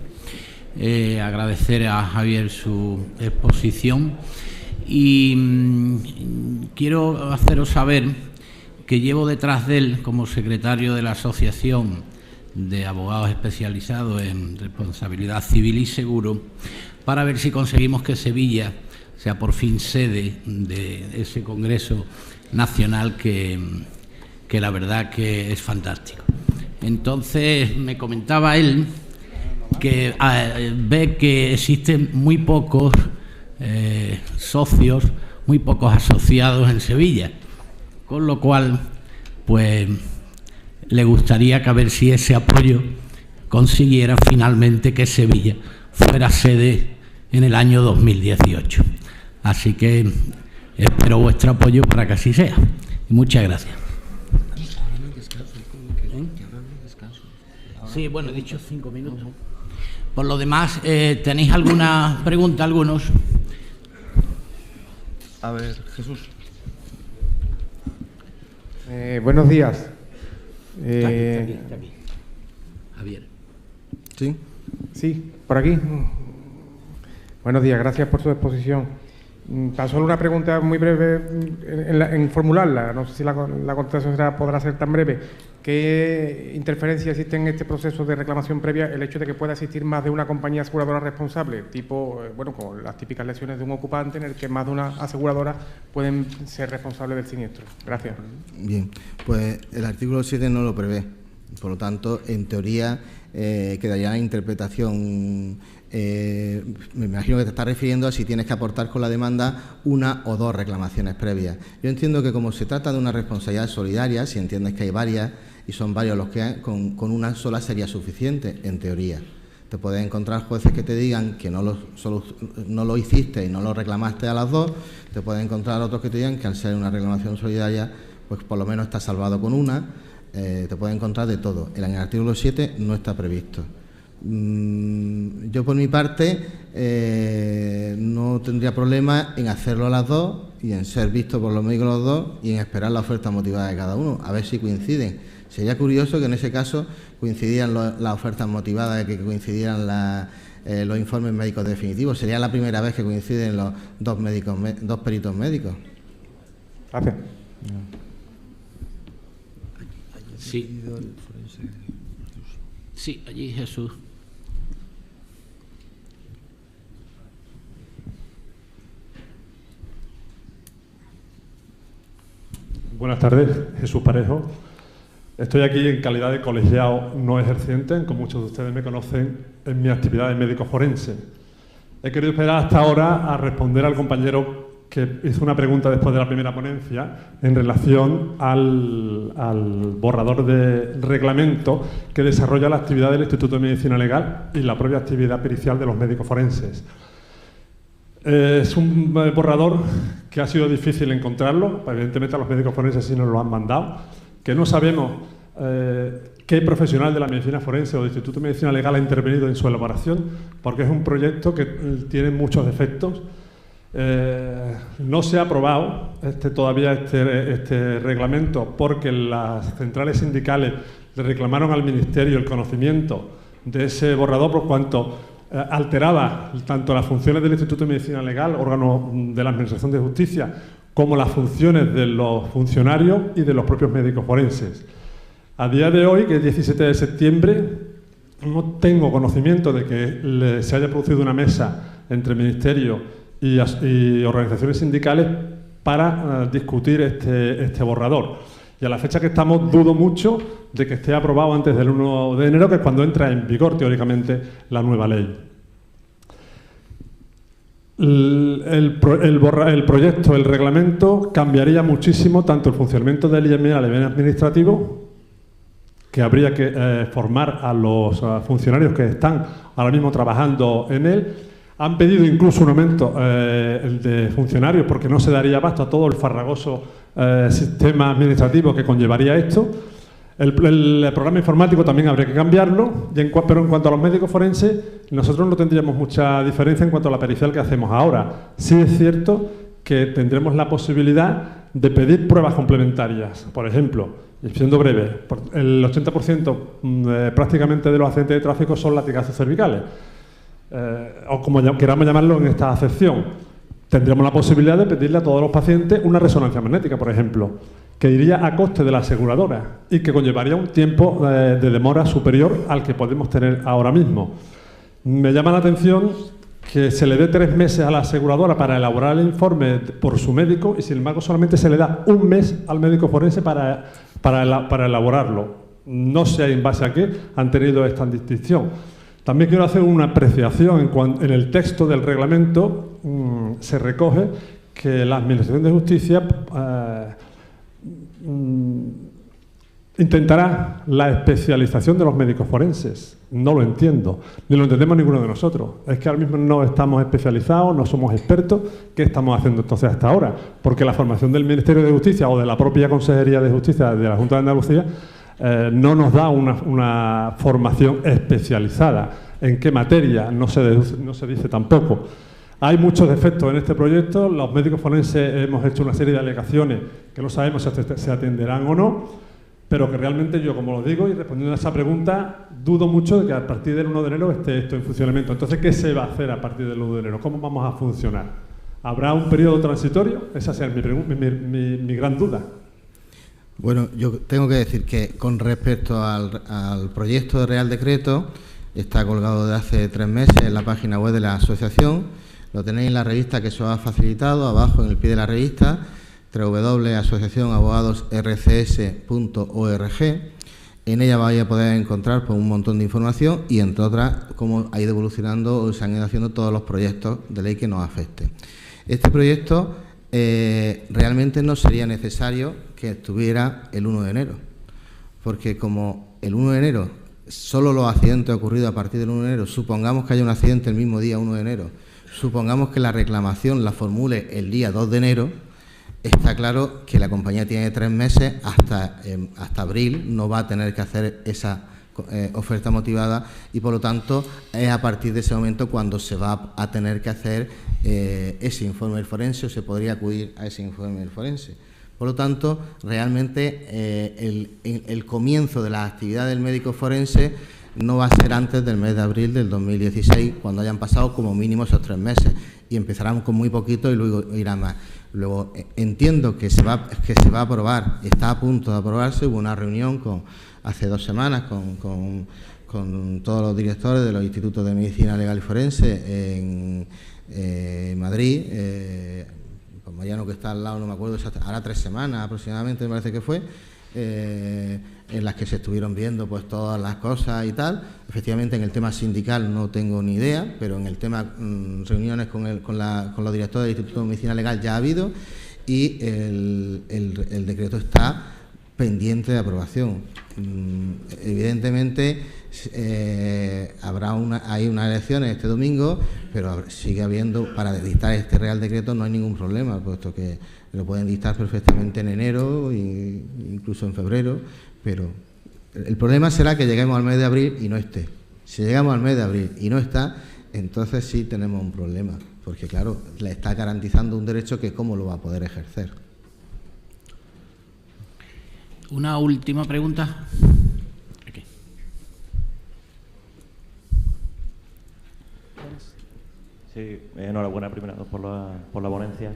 Agradecer a Javier su exposición y quiero haceros saber que llevo detrás de él como secretario de la Asociación de Abogados Especializados en Responsabilidad Civil y Seguro para ver si conseguimos que Sevilla sea por fin sede de ese Congreso Nacional que la verdad que es fantástico. Entonces me comentaba él que ve que existen muy pocos socios, muy pocos asociados en Sevilla, con lo cual pues le gustaría que a ver si ese apoyo consiguiera finalmente que Sevilla fuera sede en el año 2018. Así que espero vuestro apoyo para que así sea. Y muchas gracias. Sí, bueno, he dicho 5 minutos. Por lo demás, ¿tenéis alguna pregunta, algunos? A ver, Jesús. Buenos días. Está aquí. Javier. ¿Sí? Sí, por aquí. Buenos días, gracias por su exposición. Tan solo una pregunta muy breve en formularla, no sé si la contestación podrá ser tan breve. ¿Qué interferencia existe en este proceso de reclamación previa el hecho de que pueda existir más de una compañía aseguradora responsable, tipo, bueno, con las típicas lesiones de un ocupante en el que más de una aseguradora pueden ser responsables del siniestro? Gracias. Bien, pues el artículo 7 no lo prevé, por lo tanto, en teoría quedaría la interpretación. Me imagino que te estás refiriendo a si tienes que aportar con la demanda una o dos reclamaciones previas. Yo entiendo que como se trata de una responsabilidad solidaria, si entiendes que hay varias y son varios los que hay, con una sola sería suficiente, en teoría. Te puedes encontrar jueces que te digan que no lo hiciste y no lo reclamaste a las dos, te puedes encontrar otros que te digan que al ser una reclamación solidaria, pues por lo menos está salvado con una, te puedes encontrar de todo. En el artículo 7 no está previsto. Yo por mi parte no tendría problema en hacerlo a las dos y en ser visto por los médicos los dos y en esperar la oferta motivada de cada uno, a ver si coinciden. Sería curioso que en ese caso coincidieran las ofertas motivadas, que coincidieran los informes médicos definitivos. Sería la primera vez que coinciden los dos peritos médicos. Gracias. Sí. Sí, allí Jesús. Buenas tardes, Jesús Parejo. Estoy aquí en calidad de colegiado no ejerciente, como muchos de ustedes me conocen, en mi actividad de médico forense. He querido esperar hasta ahora a responder al compañero que hizo una pregunta después de la primera ponencia en relación al borrador de reglamento que desarrolla la actividad del Instituto de Medicina Legal y la propia actividad pericial de los médicos forenses. Es un borrador que ha sido difícil encontrarlo, evidentemente a los médicos forenses sí nos lo han mandado, que no sabemos qué profesional de la medicina forense o del Instituto de Medicina Legal ha intervenido en su elaboración, porque es un proyecto que tiene muchos defectos. No se ha aprobado todavía este reglamento porque las centrales sindicales le reclamaron al Ministerio el conocimiento de ese borrador por cuanto alteraba tanto las funciones del Instituto de Medicina Legal, órgano de la Administración de Justicia, como las funciones de los funcionarios y de los propios médicos forenses. A día de hoy, que es 17 de septiembre, no tengo conocimiento de que se haya producido una mesa entre Ministerio y organizaciones sindicales para discutir este borrador. Y a la fecha que estamos, dudo mucho de que esté aprobado antes del 1 de enero, que es cuando entra en vigor, teóricamente, la nueva ley. El proyecto, el reglamento, cambiaría muchísimo tanto el funcionamiento del IME a nivel administrativo, que habría que formar a los funcionarios que están ahora mismo trabajando en él. Han pedido incluso un aumento de funcionarios porque no se daría abasto a todo el farragoso sistema administrativo que conllevaría esto. El programa informático también habría que cambiarlo, pero en cuanto a los médicos forenses, nosotros no tendríamos mucha diferencia en cuanto a la pericial que hacemos ahora. Sí es cierto que tendremos la posibilidad de pedir pruebas complementarias. Por ejemplo, y siendo breve, el 80% prácticamente de los accidentes de tráfico son latigazos cervicales, o como queramos llamarlo en esta acepción. Tendríamos la posibilidad de pedirle a todos los pacientes una resonancia magnética, por ejemplo, que iría a coste de la aseguradora y que conllevaría un tiempo de demora superior al que podemos tener ahora mismo. Me llama la atención que se le dé 3 meses a la aseguradora para elaborar el informe por su médico y, sin embargo, solamente se le da 1 mes al médico forense para elaborarlo. No sé en base a qué han tenido esta distinción. También quiero hacer una apreciación en el texto del reglamento. Se recoge que la Administración de Justicia intentará la especialización de los médicos forenses. No lo entiendo, ni lo entendemos ninguno de nosotros. Es que ahora mismo no estamos especializados, no somos expertos. ¿Qué estamos haciendo entonces hasta ahora? Porque la formación del Ministerio de Justicia o de la propia Consejería de Justicia de la Junta de Andalucía no nos da una formación especializada. ¿En qué materia? No se dice tampoco. Hay muchos defectos en este proyecto. Los médicos forenses hemos hecho una serie de alegaciones que no sabemos si se atenderán o no, pero que realmente yo, como lo digo, y respondiendo a esa pregunta, dudo mucho de que a partir del 1 de enero esté esto en funcionamiento. Entonces, ¿qué se va a hacer a partir del 1 de enero? ¿Cómo vamos a funcionar? ¿Habrá un periodo transitorio? Esa es mi gran duda. Bueno, yo tengo que decir que con respecto al proyecto de Real Decreto, está colgado de hace 3 meses en la página web de la asociación. Lo tenéis en la revista que se os ha facilitado, abajo en el pie de la revista, www.asociacionabogadosrcs.org. En ella vais a poder encontrar pues, un montón de información y, entre otras, cómo ha ido evolucionando o se han ido haciendo todos los proyectos de ley que nos afecten. Este proyecto realmente no sería necesario que estuviera el 1 de enero, porque como el 1 de enero, solo los accidentes ocurridos a partir del 1 de enero, supongamos que haya un accidente el mismo día 1 de enero, supongamos que la reclamación la formule el día 2 de enero, está claro que la compañía tiene 3 meses, hasta abril no va a tener que hacer esa oferta motivada y, por lo tanto, es a partir de ese momento cuando se va a tener que hacer ese informe del forense o se podría acudir a ese informe del forense. Por lo tanto, realmente el comienzo de la actividad del médico forense no va a ser antes del mes de abril del 2016, cuando hayan pasado como mínimo esos 3 meses, y empezarán con muy poquito y luego irá más. Luego entiendo que se va a aprobar, está a punto de aprobarse. Hubo una reunión hace 2 semanas con todos los directores de los institutos de medicina legal y forense en Madrid. Con Mariano, que está al lado, no me acuerdo exactamente, hará 3 semanas aproximadamente, me parece que fue, en las que se estuvieron viendo pues todas las cosas y tal. Efectivamente, en el tema sindical no tengo ni idea, pero en el tema reuniones con los directores del Instituto de Medicina Legal ya ha habido, y el decreto está pendiente de aprobación. Evidentemente hay unas elecciones este domingo, pero sigue habiendo, para dictar este Real Decreto no hay ningún problema, puesto que lo pueden dictar perfectamente en enero e incluso en febrero, pero el problema será que lleguemos al mes de abril y no esté. Si llegamos al mes de abril y no está, entonces sí tenemos un problema, porque claro, le está garantizando un derecho que cómo lo va a poder ejercer. Una última pregunta. Aquí. Sí, enhorabuena primero por la ponencia.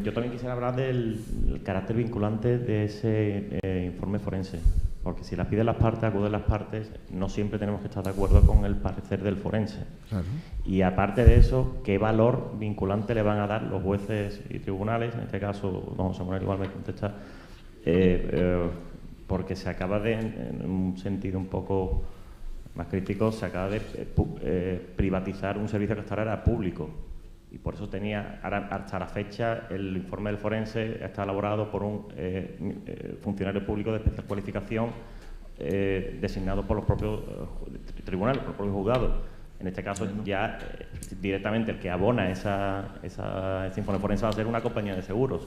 Yo también quisiera hablar del carácter vinculante de ese informe forense, porque si la piden las partes, acuden las partes, no siempre tenemos que estar de acuerdo con el parecer del forense. Claro. Y aparte de eso, ¿qué valor vinculante le van a dar los jueces y tribunales? En este caso, don José Manuel igual me contesta, porque se acaba de, en un sentido un poco más crítico, se acaba de privatizar un servicio que hasta ahora era público. Y por eso tenía, hasta la fecha, el informe del forense está elaborado por un funcionario público de especial cualificación designado por los propios tribunales, por los propios juzgados. En este caso, ya directamente el que abona ese informe forense va a ser una compañía de seguros.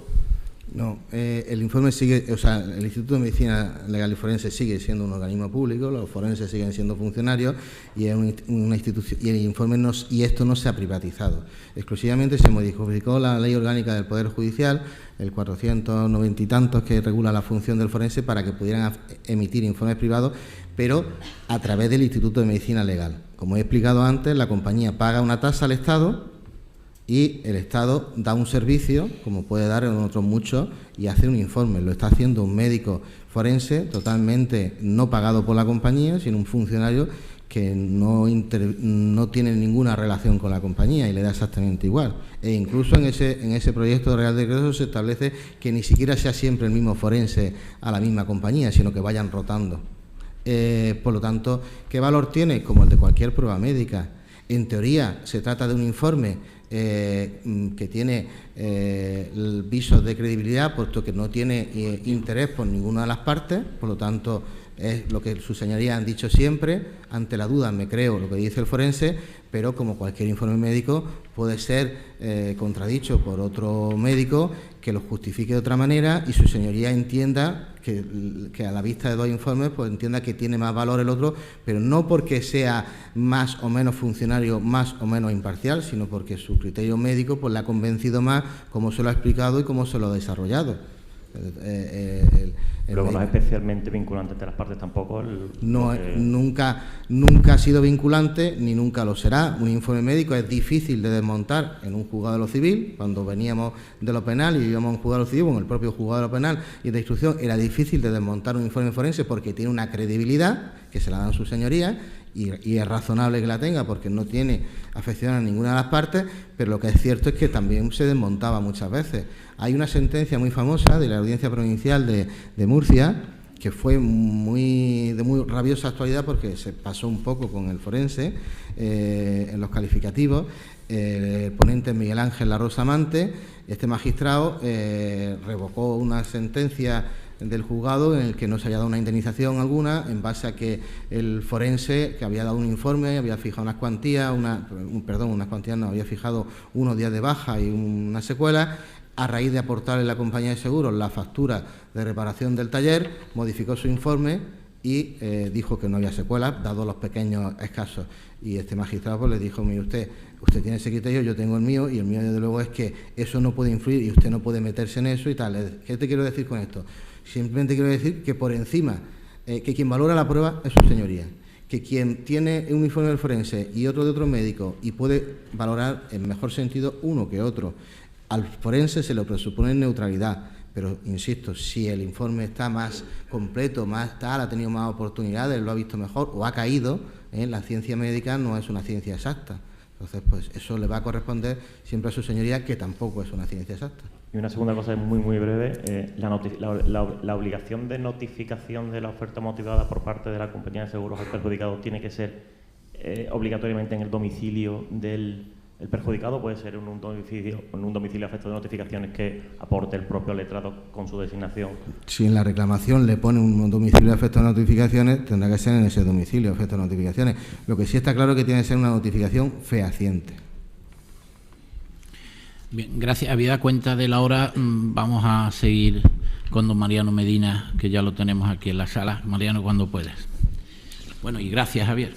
No, el informe sigue, o sea, el Instituto de Medicina Legal y Forense sigue siendo un organismo público, los forenses siguen siendo funcionarios y es una institución, y el informe y esto no se ha privatizado. Exclusivamente se modificó la Ley Orgánica del Poder Judicial, el 490 y tantos, que regula la función del forense para que pudieran emitir informes privados, pero a través del Instituto de Medicina Legal. Como he explicado antes, la compañía paga una tasa al Estado y el Estado da un servicio, como puede dar en otros muchos, y hace un informe. Lo está haciendo un médico forense totalmente no pagado por la compañía, sino un funcionario que no tiene ninguna relación con la compañía y le da exactamente igual. E incluso en ese proyecto de Real Decreto se establece que ni siquiera sea siempre el mismo forense a la misma compañía, sino que vayan rotando. Por lo tanto, ¿qué valor tiene? Como el de cualquier prueba médica. En teoría, se trata de un informe que tiene visos de credibilidad, puesto que no tiene interés por ninguna de las partes, por lo tanto, es lo que sus señorías han dicho siempre: ante la duda me creo lo que dice el forense, pero como cualquier informe médico puede ser contradicho por otro médico que lo justifique de otra manera y su señoría entienda que a la vista de dos informes pues entienda que tiene más valor el otro, pero no porque sea más o menos funcionario, más o menos imparcial, sino porque su criterio médico pues le ha convencido más, como se lo ha explicado y cómo se lo ha desarrollado. Luego no es especialmente vinculante entre las partes tampoco. Nunca ha sido vinculante ni nunca lo será. Un informe médico es difícil de desmontar en un juzgado de lo civil. Cuando veníamos de lo penal y íbamos a un juzgado de lo civil, en el propio juzgado de lo penal y de instrucción, era difícil de desmontar un informe forense porque tiene una credibilidad que se la dan sus señorías y es razonable que la tenga porque no tiene afección a ninguna de las partes, pero lo que es cierto es que también se desmontaba muchas veces. Hay una sentencia muy famosa de la Audiencia Provincial de Murcia, que fue de muy rabiosa actualidad porque se pasó un poco con el forense en los calificativos. El ponente Miguel Ángel La Rosa Amante, este magistrado revocó una sentencia del juzgado en el que no se haya dado una indemnización alguna en base a que el forense, que había dado un informe, había fijado unas cuantías, había fijado unos días de baja y una secuela. A raíz de aportarle a la compañía de seguros la factura de reparación del taller, modificó su informe y dijo que no había secuelas, dado los pequeños escasos. Y este magistrado pues le dijo: mire usted tiene ese criterio, yo tengo el mío, y el mío desde luego es que eso no puede influir y usted no puede meterse en eso y tal. ¿Qué te quiero decir con esto? Simplemente quiero decir que por encima, que quien valora la prueba es su señoría, que quien tiene un informe del forense y otro de otro médico y puede valorar en mejor sentido uno que otro. Al forense se le presupone neutralidad, pero insisto, si el informe está más completo, más tal, ha tenido más oportunidades, lo ha visto mejor o ha caído, la ciencia médica no es una ciencia exacta. Entonces, pues eso le va a corresponder siempre a su señoría, que tampoco es una ciencia exacta. Y una segunda cosa muy, muy breve, la obligación de notificación de la oferta motivada por parte de la compañía de seguros al perjudicado tiene que ser obligatoriamente en el domicilio del perjudicado, puede ser en un domicilio a efecto de notificaciones que aporte el propio letrado con su designación. Si en la reclamación le pone un domicilio a efecto de notificaciones, tendrá que ser en ese domicilio a efecto de notificaciones. Lo que sí está claro es que tiene que ser una notificación fehaciente. Bien, gracias. Habida cuenta de la hora, vamos a seguir con don Mariano Medina, que ya lo tenemos aquí en la sala. Mariano, cuando puedas. Bueno, y gracias, Javier.